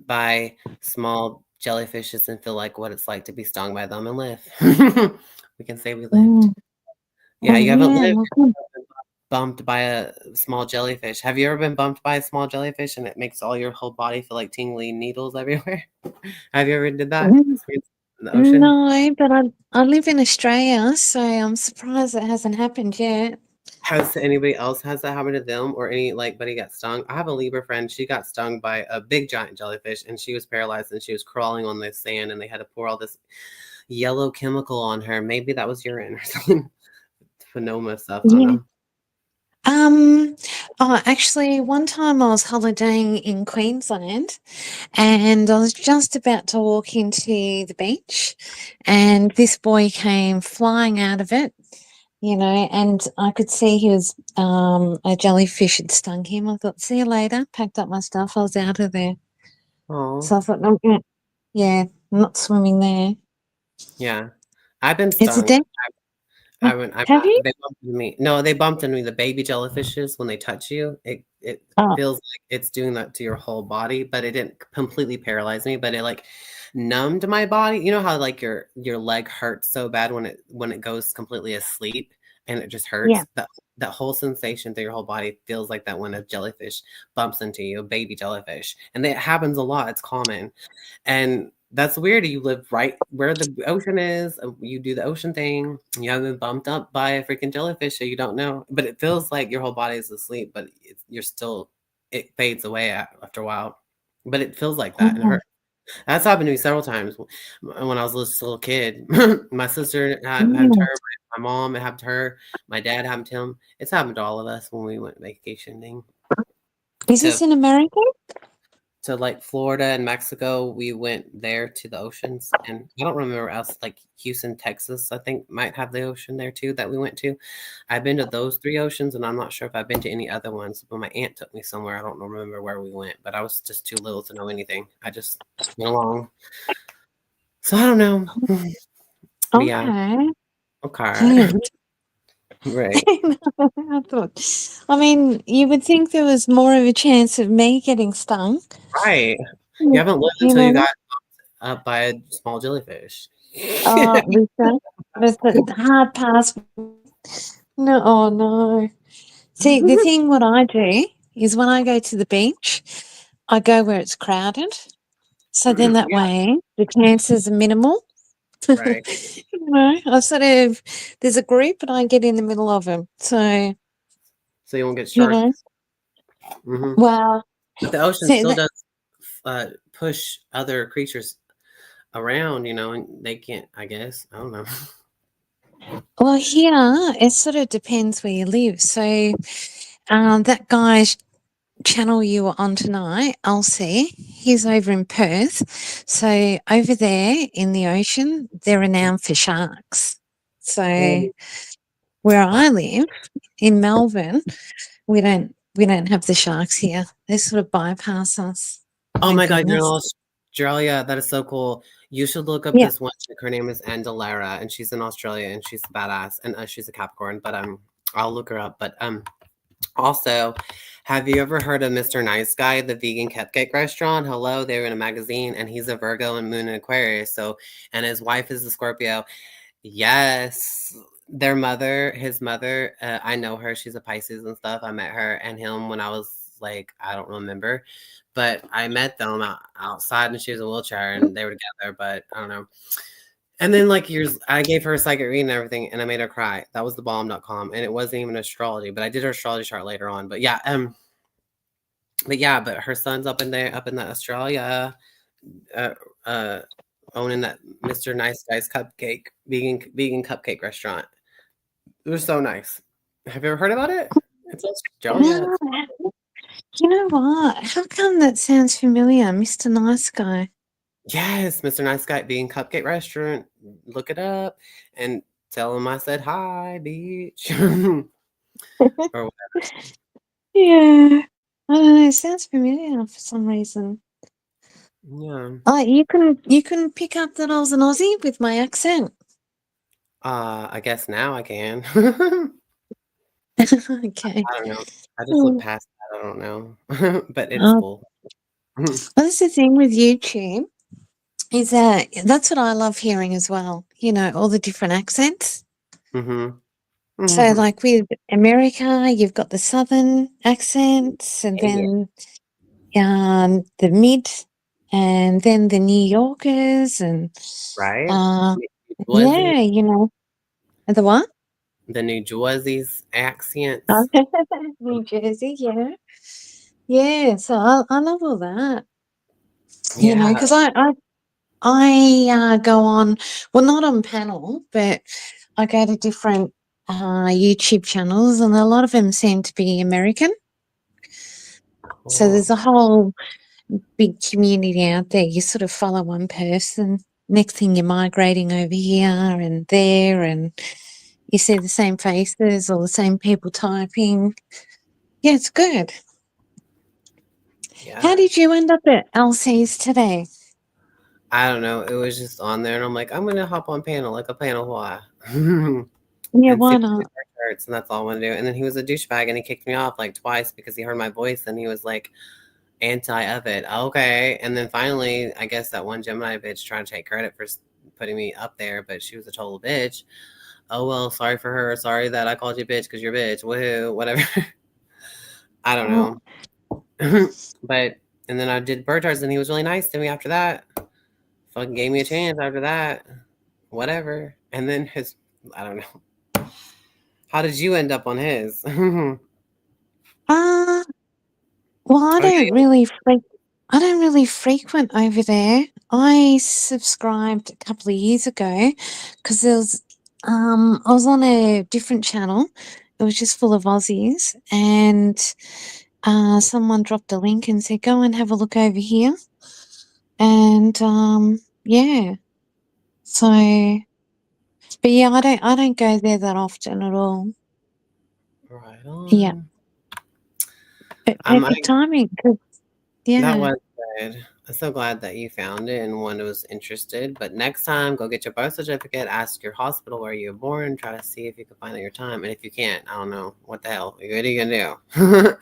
by small jellyfishes and feel like what it's like to be stung by them and live. We can say we lived. Mm. Yeah, Oh, you haven't yeah. lived Well, good. bumped by a small jellyfish. Have you ever been bumped by a small jellyfish and it makes all your whole body feel like tingly needles everywhere? Have you ever did that Mm. experience in the ocean? No, but I live in Australia, so I'm surprised it hasn't happened yet. Has anybody else has that happened to them or any like buddy got stung? I have a Libra friend. She got stung by a big giant jellyfish and she was paralyzed and she was crawling on the sand and they had to pour all this yellow chemical on her. Maybe that was urine or something. Phenoma stuff. I don't Yeah. know. Um, oh, actually, one time I was holidaying in Queensland and I was just about to walk into the beach, and this boy came flying out of it, and I could see he was a jellyfish had stung him. I thought, see you later, packed up my stuff, I was out of there. Oh, So I thought, no, yeah, I'm not swimming there. yeah. I've been It's a stung. dead. I'm Have not you? they bumped into me. No, they bumped into me. The baby jellyfishes, when they touch you, it Oh, feels like it's doing that to your whole body, but it didn't completely paralyze me, but it, like, numbed my body. You know how, like, your leg hurts so bad when it goes completely asleep and it just yeah. hurts? That whole sensation through your whole body feels like that when a jellyfish bumps into you, a baby jellyfish, and it happens a lot, it's common. And that's weird. You live right where the ocean is. You do the ocean thing. You haven't been bumped up by a freaking jellyfish, so you don't know. But it feels like your whole body is asleep, but you're still. It fades away after a while. But it feels like that, and it Oh, hurts. That's happened to me several times when I was a little kid. My sister happened to yeah. her. My mom, it happened to her. My dad happened to him. It's happened to all of us when we went vacationing Is to this in America? like Florida and Mexico. We went there to the oceans, and I don't remember else like Houston, Texas. I think might have the ocean there too that we went to. I've been to those three oceans, and I'm not sure if I've been to any other ones. But my aunt took me somewhere. I don't remember where we went, but I was just too little to know anything. I just went along, so I don't know. But yeah, Okay. okay, Yeah. right, I thought, I mean, you would think there was more of a chance of me getting stung. right. You You haven't lived you until you know, got up by a small jellyfish. Lisa, the hard pass. No, oh no. See, the thing what I do is when I go to the beach, I go where it's crowded. So then that Yeah, way the chances are minimal. right. I sort of, there's a group and I get in the middle of them. So, So you won't get you shark. know, Hmm. well, But the ocean see still that, does push other creatures around, and they can't. I guess I don't know. well, here it sort of depends where you live. So, that guy's channel you were on tonight, Aussie, he's over in Perth. So, over there in the ocean, they're renowned for sharks. So, Oh, where wow. I live in Melbourne, we don't have the sharks here. They sort of bypass us. Oh Thank my God, you're in goodness. Australia. That is so cool. You should look up Yeah. this one chick. Her name is Andalara, and she's in Australia, and she's badass, and she's a Capricorn. But I'll look her up. But also, have you ever heard of Mr. Nice Guy, the vegan cupcake restaurant? Hello, they were in a magazine, and he's a Virgo and Moon in Aquarius. So, and his wife is a Scorpio. Yes. His mother, I know her. She's a Pisces and stuff. I met her and him when I was like, I don't remember. But I met them outside, and she was in a wheelchair, and they were together, but I don't know. And then, like, years I gave her a psychic reading and everything, and I made her cry. That was thebomb.com, and it wasn't even astrology, but I did her astrology chart later on. But her son's up in there, up in the Australia, uh, uh, owning that Mr. Nice Guy's cupcake, vegan cupcake restaurant. It was so nice. Have you ever heard about it? It's Australia. No, you know what? How come that sounds familiar, Mr. Nice Guy? Yes, Mr. Nice Guy vegan cupcake restaurant. Look it up and tell him I said hi, beach. Or whatever. Yeah. I don't know, it sounds familiar for some reason. Yeah. Oh, you can pick up that I was an Aussie with my accent. I guess now I can. Okay. I don't know. I just look Mm. past that. I don't know. But it's Oh, cool. well, that's the thing with YouTube is that that's what I love hearing as well. You know, all the different accents. Mhm. So, Mhm. like with America, you've got the Southern accents, and Yeah. then the mid, and then the New Yorkers, and Right? uh, New Jersey, yeah, you know, the what? the New Jersey's accents. New Jersey, yeah. Yeah, so I love all that, you know, Yeah. because I go on, well, not on panel, but I go to different YouTube channels, and a lot of them seem to be American. So there's Cool. a whole big community out there. You sort of follow one person, next thing you're migrating over here and there, and you see the same faces or the same people typing. Yeah, it's good. How Yeah. did you end up at LC's today? I don't know. It was just on there, and I'm like, I'm gonna hop on panel like a panel why. Yeah, And see why what the not? hurts, and that's all I want to do. And then he was a douchebag, and he kicked me off like twice because he heard my voice, and he was like anti of it. Okay, and then finally, I guess that one Gemini bitch trying to take credit for putting me up there, but she was a total bitch. Oh well, sorry for her. Sorry that I called you bitch because you're bitch. Woohoo, whatever. I don't Oh, know. But and then I did Birthcharts, and he was really nice to me after that. Fucking gave me a chance after that. Whatever. And then I don't know. How did you end up on his? Oh uh, well, yeah. I don't really frequent over there. I subscribed a couple of years ago because I was on a different channel. It was just full of Aussies, and someone dropped a link and said, "Go and have a look over here." And yeah, so but yeah, I don't go there that often at all. Right Yeah, on. but I perfect timing 'cause That yeah. was good. I'm so glad that you found it and one was interested. But next time, go get your birth certificate, ask your hospital where you were born, try to see if you can find out your time. And if you can't, I don't know what the hell. What are you gonna do?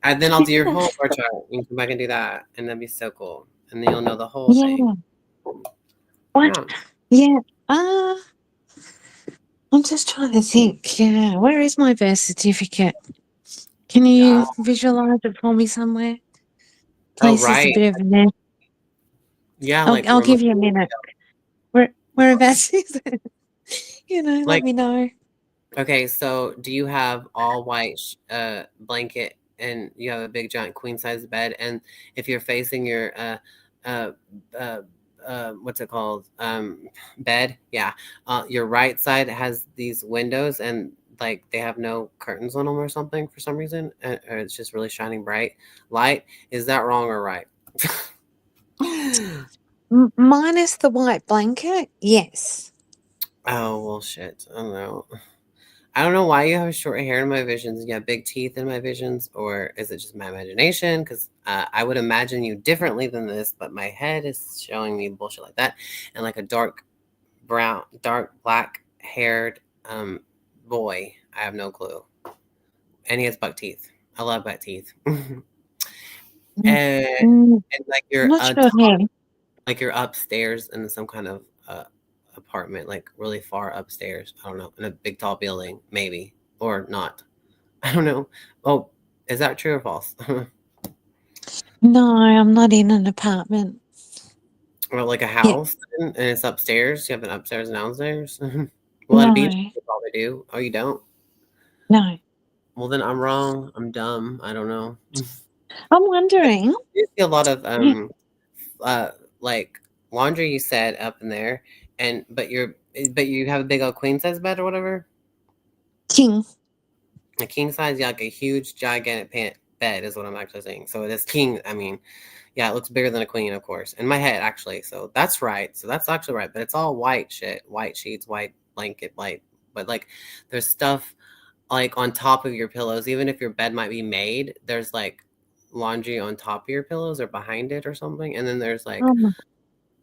And then I'll do your whole birth chart. You can come back and do that, and that'd be so cool. And then you'll know the whole thing. Yeah. What? Yeah. Yeah. Uh, I'm just trying to think. Yeah. Where is my birth certificate? Can Yeah. you visualize it for me somewhere? Oh, Place is a right. bit of a mess. Yeah, like I'll remote. give you a minute. Whereabouts is it? You know, let Like, me know. okay, so do you have all white blanket and you have a big giant queen size bed? And if you're facing your uh, uh, what's it called? Bed, yeah. Your right side has these windows and like they have no curtains on them or something for some reason, or it's just really shining bright light. Is that wrong or right? Minus the white blanket, yes. Oh well, shit. I don't know. I don't know why you have short hair in my visions. You have big teeth in my visions, or is it just my imagination? Because I would imagine you differently than this, but my head is showing me bullshit like that, and like a dark black haired boy. I have no clue, and he has buck teeth. I love buck teeth, Mm, and, mm, and like I'm not sure here. like you're upstairs in some kind of apartment, like really far upstairs. I don't know, in a big tall building, maybe or not. I don't know. Oh, Is that true or false? No, I'm not in an apartment Or like a yet. house and it's upstairs? You have an upstairs and downstairs? Well, at a beach, No, you probably do. Oh, you don't? no. Well, then I'm wrong. I'm dumb. I don't know. I'm wondering. You see a lot of Yeah, uh like laundry you said up in there, and but you have a big old queen size bed or whatever. king. A king size, yeah, like a huge gigantic bed is what I'm actually saying. So this king, I mean, yeah, it looks bigger than a queen, of course, in my head actually. So that's right. So that's actually right. But it's all white shit, white sheets, white blanket, white. But like, there's stuff like on top of your pillows. Even if your bed might be made, there's like laundry on top of your pillows or behind it or something. And then there's like Um,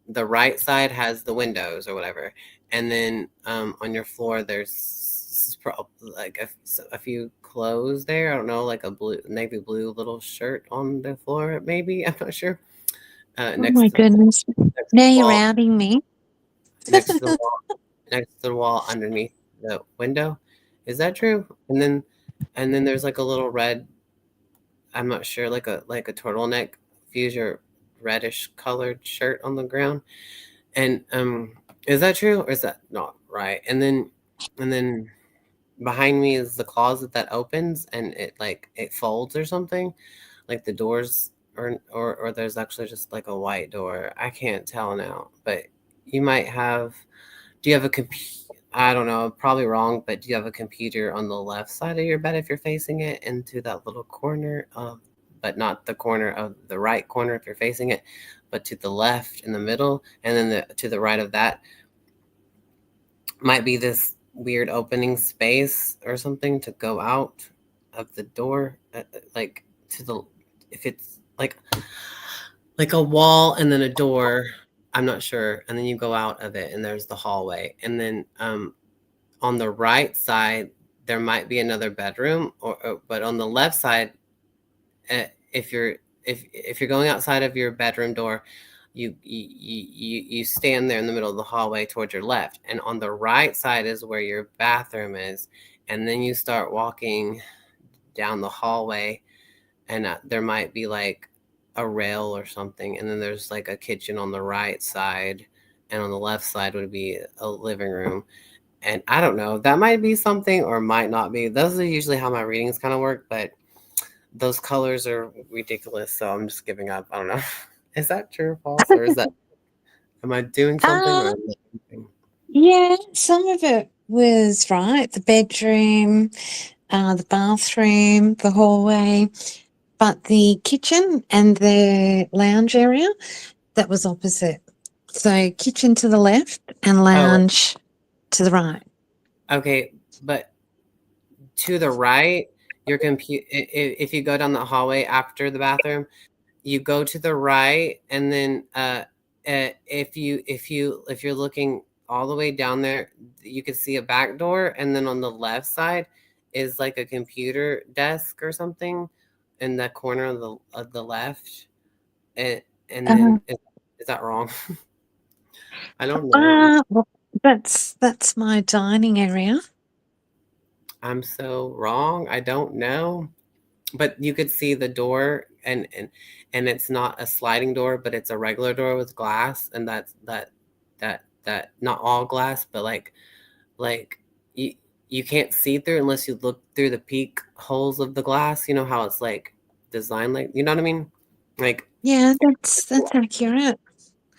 the right side has the windows or whatever, and then on your floor there's like a few clothes there. I don't know, like a blue, navy blue little shirt on the floor, maybe. I'm not sure. oh my goodness. Next to Now the you're wall, outing me. next to the wall, next to the wall underneath the window. Is that true? And then there's like a little red. I'm not sure, like a turtleneck, fuchsia reddish colored shirt on the ground. And is that true or is that not right? And then behind me is the closet that opens and it folds or something, like the doors, or there's actually just like a white door. I can't tell now, but you might have. Do you have a I don't know, probably wrong, but do you have a computer on the left side of your bed if you're facing it into that little corner of, but not the corner of the right corner if you're facing it, but to the left in the middle, and then to the right of that might be this weird opening space or something to go out of the door, like to the, if it's like a wall and then a door. I'm not sure, and then you go out of it and there's the hallway, and then on the right side there might be another bedroom, or but on the left side, if you're going outside of your bedroom door, you stand there in the middle of the hallway towards your left, and on the right side is where your bathroom is, and then you start walking down the hallway, and there might be like a rail or something, and then there's like a kitchen on the right side, and on the left side would be a living room. And I don't know, that might be something or might not be. Those are usually how my readings kind of work, but those colors are ridiculous, so I'm just giving up. I don't know. Is that true or false, or is that, am I doing something or Uh, am I doing yeah, some of it was right. The bedroom, the bathroom, the hallway, but the kitchen and the lounge area, that was opposite. So kitchen to the left and oh, lounge to the right. okay, but to the right, your if you go down the hallway after the bathroom, you go to the right, and then if you're looking all the way down there, you can see a back door, and then on the left side is like a computer desk or something in the corner of the left, and Uh, then is that wrong? I don't know. well, that's my dining area. I'm so wrong. I don't know. But you could see the door, and it's not a sliding door, but it's a regular door with glass, and that not all glass, but like you you can't see through unless you look through the peak holes of the glass. You know how it's like designed, like, you know what I mean? Like Yeah, that's accurate.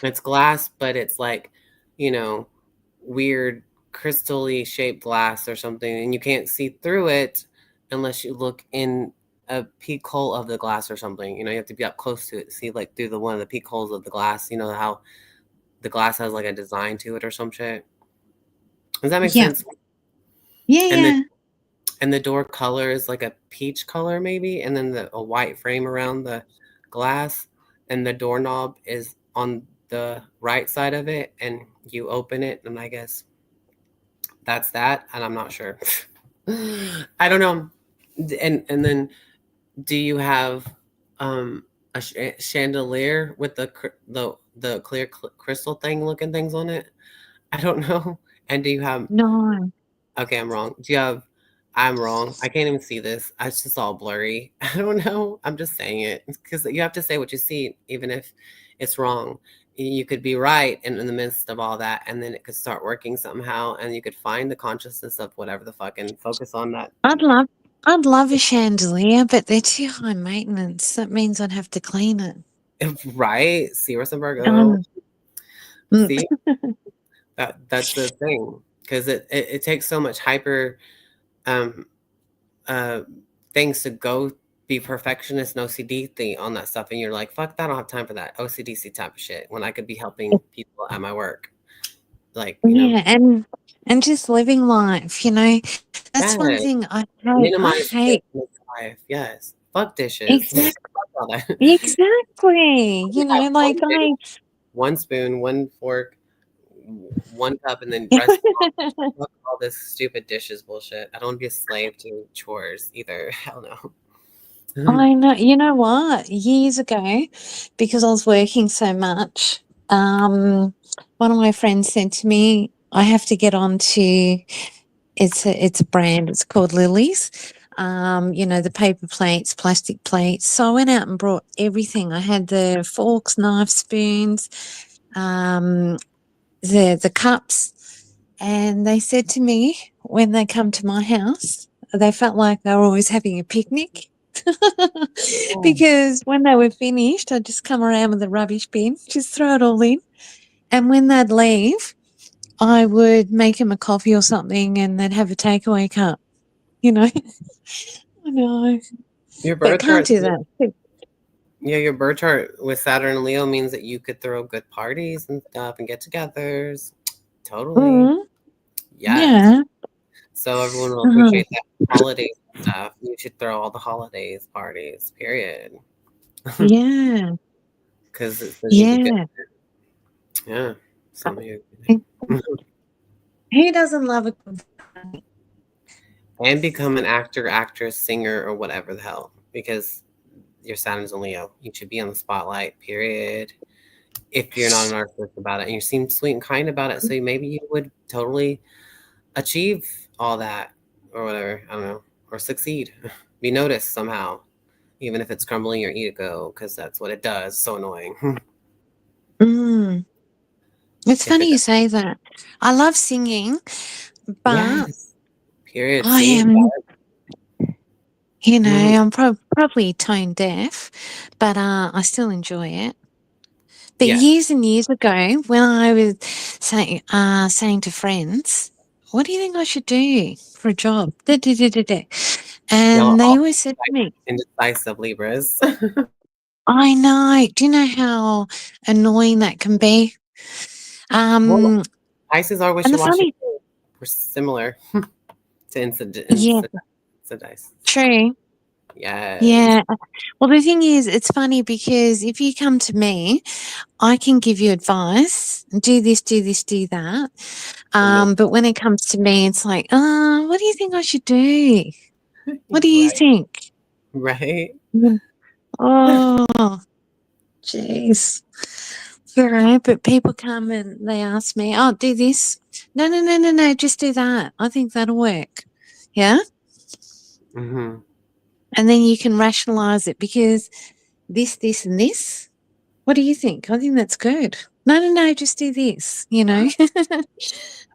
it's glass, but it's like, you know, weird crystally shaped glass or something, and you can't see through it unless you look in a peak hole of the glass or something. You know, you have to be up close to it to see like through the one of the peak holes of the glass. You know how the glass has like a design to it or some shit. Does that make Yeah, sense? yeah, And the yeah. and the door color is like a peach color maybe, and then a white frame around the glass, and the doorknob is on the right side of it, and you open it, and I guess that's that, and I'm not sure. I don't know. And then do you have a chandelier with the clear crystal thing looking things on it? I don't know. And do you have, No, okay, I'm wrong. Do you have I'm wrong. I can't even see this. It's just all blurry. I don't know. I'm just saying it because you have to say what you see, even if it's wrong. You could be right in the midst of all that, and then it could start working somehow, and you could find the consciousness of whatever the fuck and focus on that. I'd love I'd love a chandelier, but they're too high maintenance. That means I'd have to clean it. Right? See, Rosenberg. Um, mm, See, that's the thing because it takes so much hyper um uh things to go be perfectionist and OCD thing on that stuff, and you're like, fuck that, I don't have time for that OCDC type of shit when I could be helping people at my work, like, yeah, and just living life, you know. That's one yes, thing I hate. I minimize shit hate in this life. Yes, fuck dishes. exactly Fuck all that. exactly. We You have know, like one dish, one spoon, one fork, one cup, and then rest it off. Fuck all this stupid dishes bullshit. I don't want to be a slave to chores either. Hell no. I know. You know what? Years ago, because I was working so much, one of my friends said to me, "I have to get on to it's a brand. It's called Lily's. You know, the paper plates, plastic plates." So I went out and brought everything. I had the forks, knives, spoons, um, the cups, and they said to me when they come to my house, they felt like they were always having a picnic. Oh, Because when they were finished, I'd just come around with a rubbish bin, just throw it all in. And when they'd leave, I would make them a coffee or something and they'd have a takeaway cup, you know. I know, your but birth can't chart. do that. Yeah, your birth chart with Saturn and Leo means that you could throw good parties and stuff and get-togethers. Totally. Mm, Yes. yeah. So everyone will Uh, appreciate that holiday stuff. You should throw all the holidays parties, period. yeah. Because it says you'd be good. Yeah. Yeah. Uh, Some of you. Who doesn't love a good And become an actor, actress, singer, or whatever the hell. Because your Saturn's in Leo. You should be on the spotlight, period. If you're not a narcissist about it. And you seem sweet and kind about it. So maybe you would totally achieve all that or whatever. I don't know. Or succeed. Be noticed somehow. Even if it's crumbling your ego, because that's what it does. So annoying. mm. It's If funny it you does. say that. I love singing, but Yes. Period. I See? am, you know, Mhm. I'm probably tone deaf, but I still enjoy it. But Yes. years and years ago, when I was saying to friends, "What do you think I should do for a job?" Da, da, da, da, da. Y'all are And they all always said to me, indecisive Libras. "I know. Do you know how annoying that can be?" Well, Um, Pisces are and the wishy-washy. funny, We're similar to yeah, Insidious. true. Yes. Yeah. Well, the thing is, it's funny because if you come to me, I can give you advice, do this, do this, do that. And no, But when it comes to me, it's like, what do you think I should do? What do you right, think? right. Mm. Oh, jeez. You know, but people come and they ask me, "Oh, do this." No, no, no, no, no, just do that. I think that'll work. Yeah. Hmm. And then you can rationalize it because this, and this. What do you think? I think that's good. No, no, no, just do this, you know.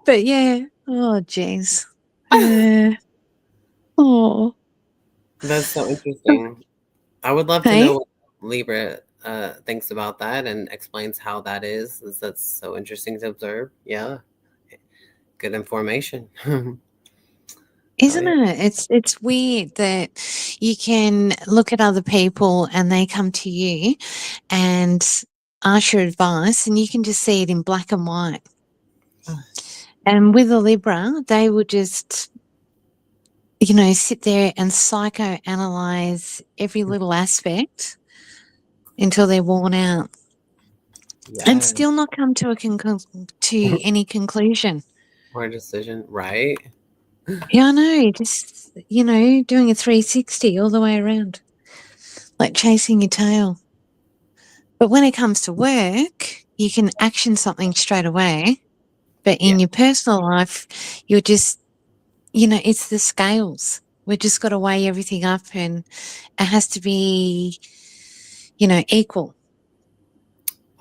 But yeah. Oh, jeez. Yeah. Oh. That's so interesting. I would love to know Hey, what Libra thinks about that and explains how that is. That's so interesting to observe. Yeah, good information. Oh isn't yeah. it? It's weird that you can look at other people and they come to you and ask your advice and you can just see it in black and white. And with a Libra, they would just, you know, sit there and psychoanalyze every little aspect until they're worn out and Yes. still not come to to any conclusion. Or decision, right? Yeah, I know. Just, you know, doing a 360 all the way around, like chasing your tail. But when it comes to work, you can action something straight away. But Yeah. in your personal life, you're just it's the scales. We just got to weigh everything up, and it has to be, equal.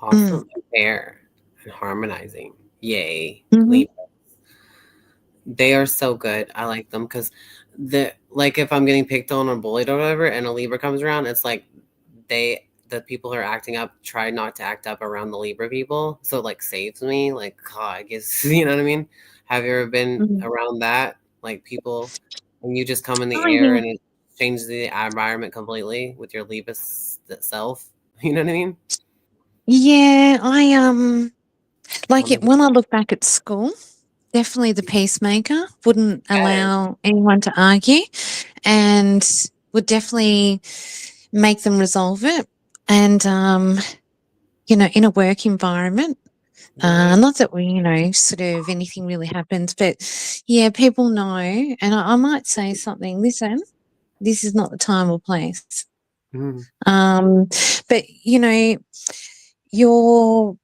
Mm. Awesome. And fair and harmonizing. Yay. Hmm. They are so good. I like them because like if I'm getting picked on or bullied or whatever, and a Libra comes around, it's like the people who are acting up try not to act up around the Libra people, so it like saves me. Like God, I guess you know what I mean. Have you ever been Mm. around that like people, and you just come in the Oh, air yeah. and it changes the environment completely with your Libra self? You know what I mean? Yeah, like I'm it like, when I look back at school, definitely the peacemaker, wouldn't yes. allow anyone to argue, and would definitely make them resolve it. And in a work environment, Right. not that we, sort of anything really happens, but yeah, people know, and I might say something. Listen, this is not the time or place. Mhm. Um, but you're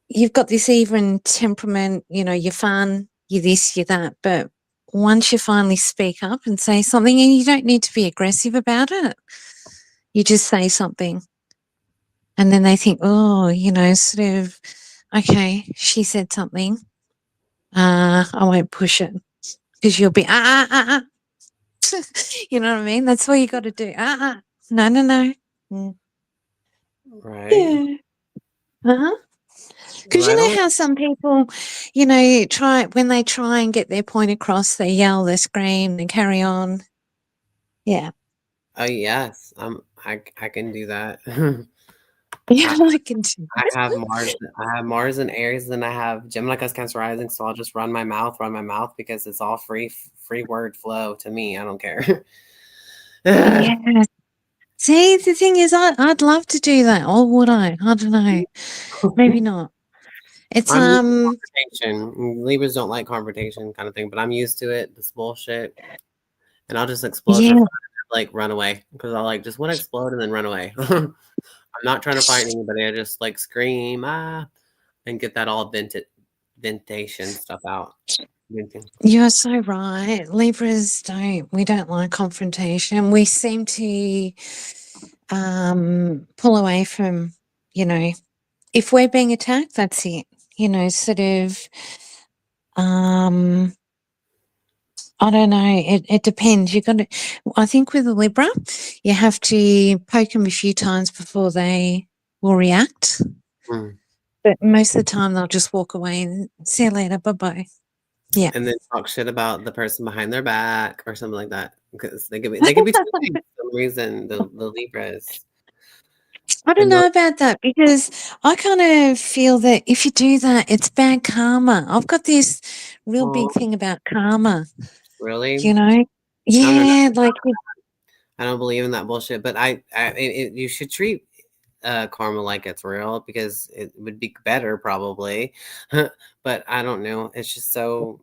you've got this even temperament, you're fun, you're this, you're that. But once you finally speak up and say something, and you don't need to be aggressive about it, you just say something. And then they think, oh, sort of, okay, she said something. I won't push it because you'll be, you know what I mean? That's what you got to do. No, no, no. Mm. Right. Yeah. Uh-huh. Because you Right know on. how some people, try when they try and get their point across, they yell, they scream, they carry on. Yeah. Oh yes, I can do that. Yeah, I I can do I that. have Mars. I have Mars and Aries, and I have Gemini, cause Cancer rising. So I'll just run my mouth because it's all free word flow to me. I don't care. Yeah. See, the thing is, I'd love to do that, or would I? I don't know. Maybe not. It's I'm used to confrontation. Libras don't like confrontation, kind of thing, but I'm used to it. This bullshit, and I'll just explode for yeah, fun, like run away because I like just want to explode and then run away. I'm not trying to fight anybody. I just like scream and get that all ventation stuff out. Venting. you're so right. Libras we don't like confrontation. We seem to pull away from, you know, if we're being attacked, that's it. Sort of um I don't know. It depends. You got to. I think with a Libra, you have to poke them a few times before they will react. Mm. But most of the time, they'll just walk away and see you later. Bye bye. Yeah. And then talk shit about the person behind their back or something like that because they could be too nice for some reason. The Libras I don't and know about that because I kind of feel that if you do that, it's bad karma. I've got this real big oh, thing about karma. You really? know? I don't know. Yeah, like I don't believe in that bullshit. But you should treat karma like it's real because it would be better probably. But I don't know. It's just so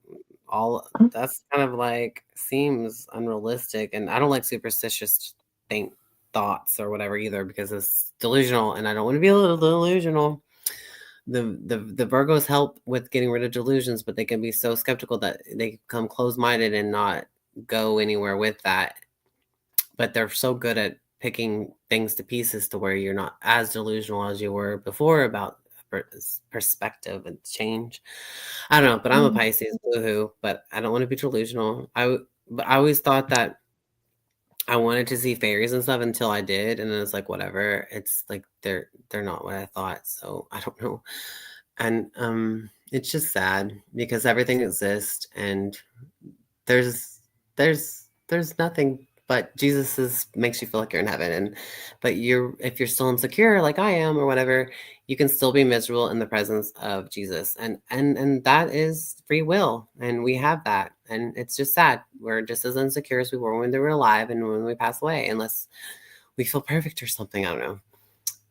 all that's kind of like seems unrealistic, and I don't like superstitious think thoughts or whatever either because it's delusional, and I don't want to be a little delusional. The Virgos help with getting rid of delusions, but they can be so skeptical that they become closed minded and not go anywhere with that. But they're so good at picking things to pieces to where you're not as delusional as you were before about perspective and change. I don't know, but I'm a mm, Pisces, woohoo, but I don't want to be delusional. But I always thought that I wanted to see fairies and stuff until I did, and then it's like whatever. It's like they're not what I thought, so I don't know. And it's just sad because everything exists and there's there's nothing but Jesus is makes you feel like you're in heaven, and but you're if you're still insecure like I am or whatever, you can still be miserable in the presence of Jesus, and that is free will, and we have that, and it's just sad. We're just as insecure as we were when they were alive and when we pass away, unless we feel perfect or something. I don't know,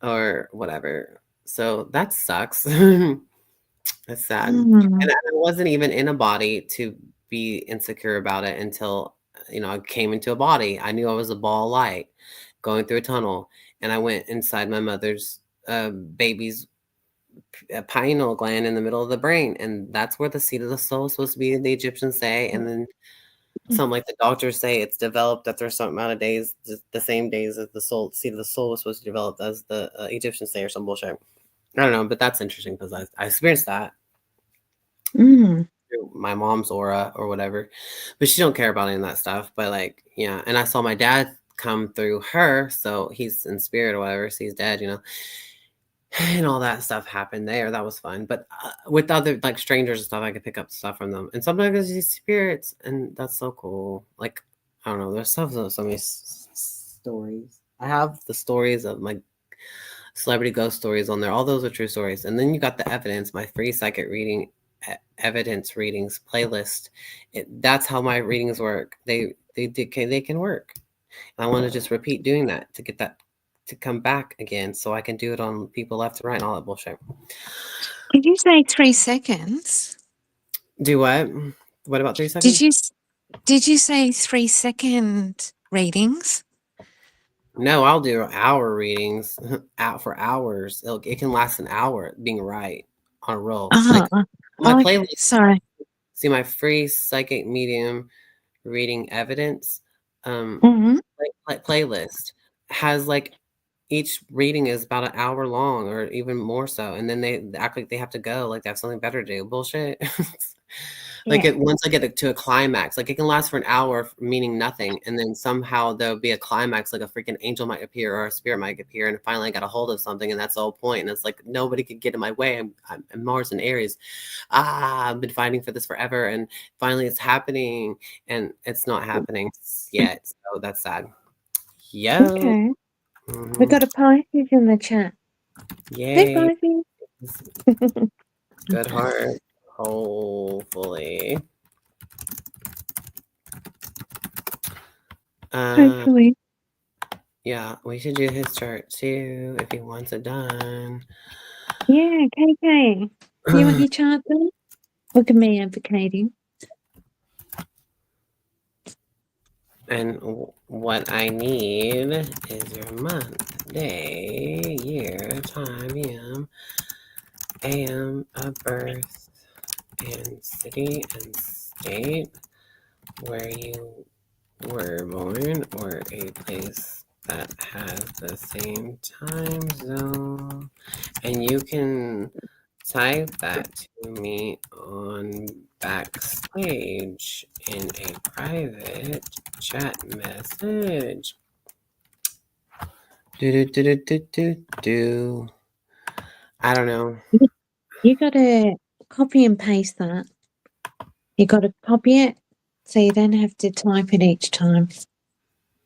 or whatever. So that sucks. That's sad. And mm, I wasn't even in a body to be insecure about it until, I came into a body. I knew I was a ball of light going through a tunnel, and I went inside my mother's baby's pineal gland in the middle of the brain, and that's where the seat of the soul is supposed to be, the Egyptians say. And then something like the doctors say it's developed after a certain amount of days, the same days as the soul. See, the soul was supposed to develop as the Egyptians say, or some bullshit. I don't know, but that's interesting because I experienced that Mm. through my mom's aura or whatever, but she don't care about any of that stuff. But like, yeah, and I saw my dad come through her, so he's in spirit or whatever, so he's dead, and all that stuff happened there. That was fun. But with other like strangers and stuff, I could pick up stuff from them. And sometimes there's these spirits, and that's so cool. Like, I don't know, there's so many stories. I have the stories of my celebrity ghost stories on there. All those are true stories. And then you got the evidence, my free psychic reading evidence readings playlist. That's how my readings work. They can work. And I want to just repeat doing that to get that to come back again so I can do it on people left and right and all that bullshit. Did you say 3 seconds? Do what? What about 3 Did seconds? you did you say 3-second readings? No, I'll do hour readings out for hours. It can last an hour being right on a roll. Like my Okay, playlist, sorry. see my free psychic medium reading evidence Mm-hmm. playlist has like each reading is about an hour long or even more so, and then they act like they have to go, like they have something better to do. Bullshit. Like Yeah. once I get to a climax, like it can last for an hour, meaning nothing, and then somehow there'll be a climax, like a freaking angel might appear or a spirit might appear, and finally I got a hold of something, and that's the whole point. And it's like nobody could get in my way. I'm Mars and Aries. I've been fighting for this forever, and finally it's happening, and it's not happening yet. So that's sad. Yo. Okay. We Mhm. got a Pisces in the chat. Hey, Yay. Pisces. Good heart. Hopefully. Hopefully. Yeah, we should do his chart too if he wants it done. Yeah, KK. You want your chart done? Look at me advocating. And what I need is your month, day, year, time, AM of birth, and city and state where you were born, or a place that has the same time zone. And you can type that to me on Backstage in a private chat message. Do. I don't know. You got to copy and paste that. You got to copy it so you don't have to type it each time.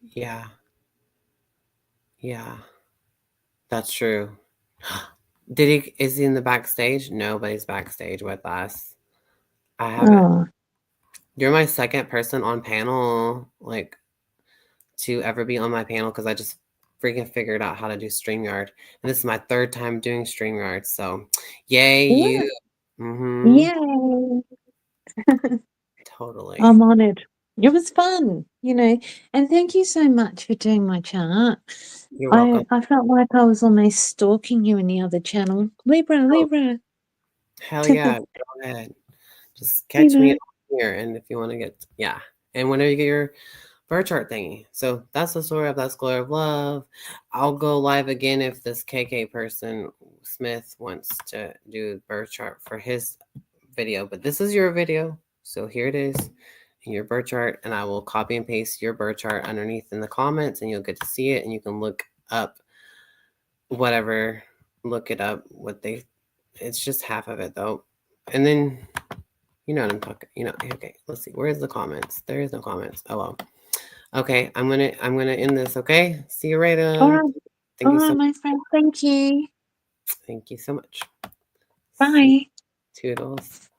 Yeah. Yeah. That's true. Is he in the backstage? Nobody's backstage with us. I haven't. Oh, You're my second person on panel, like, to ever be on my panel because I just freaking figured out how to do StreamYard. And this is my third time doing StreamYard. So, yay, yeah. you. Mm-hmm. Yay. Totally. I'm honoured. It was fun, and thank you so much for doing my chart. You're welcome. I felt like I was almost stalking you in the other channel. Libra, Oh, Libra. hell yeah. Go ahead. Just You catch me know. here. And if you want to get, yeah. And whenever you get your birth chart thingy. So that's the story of That's Glory of Love. I'll go live again if this KK person, Smith, wants to do birth chart for his video. But this is your video. So here it is in your birth chart. And I will copy and paste your birth chart underneath in the comments, and you'll get to see it. And you can look up whatever, look it up, it's just half of it though. And then, you know what I'm talking, okay, let's see. Where's the comments? There is no comments. Oh, well. Okay, I'm gonna end this. Okay, see you later. All right. Thank All you right, so. my friend. Thank you. Thank you so much. See you. Bye. Toodles.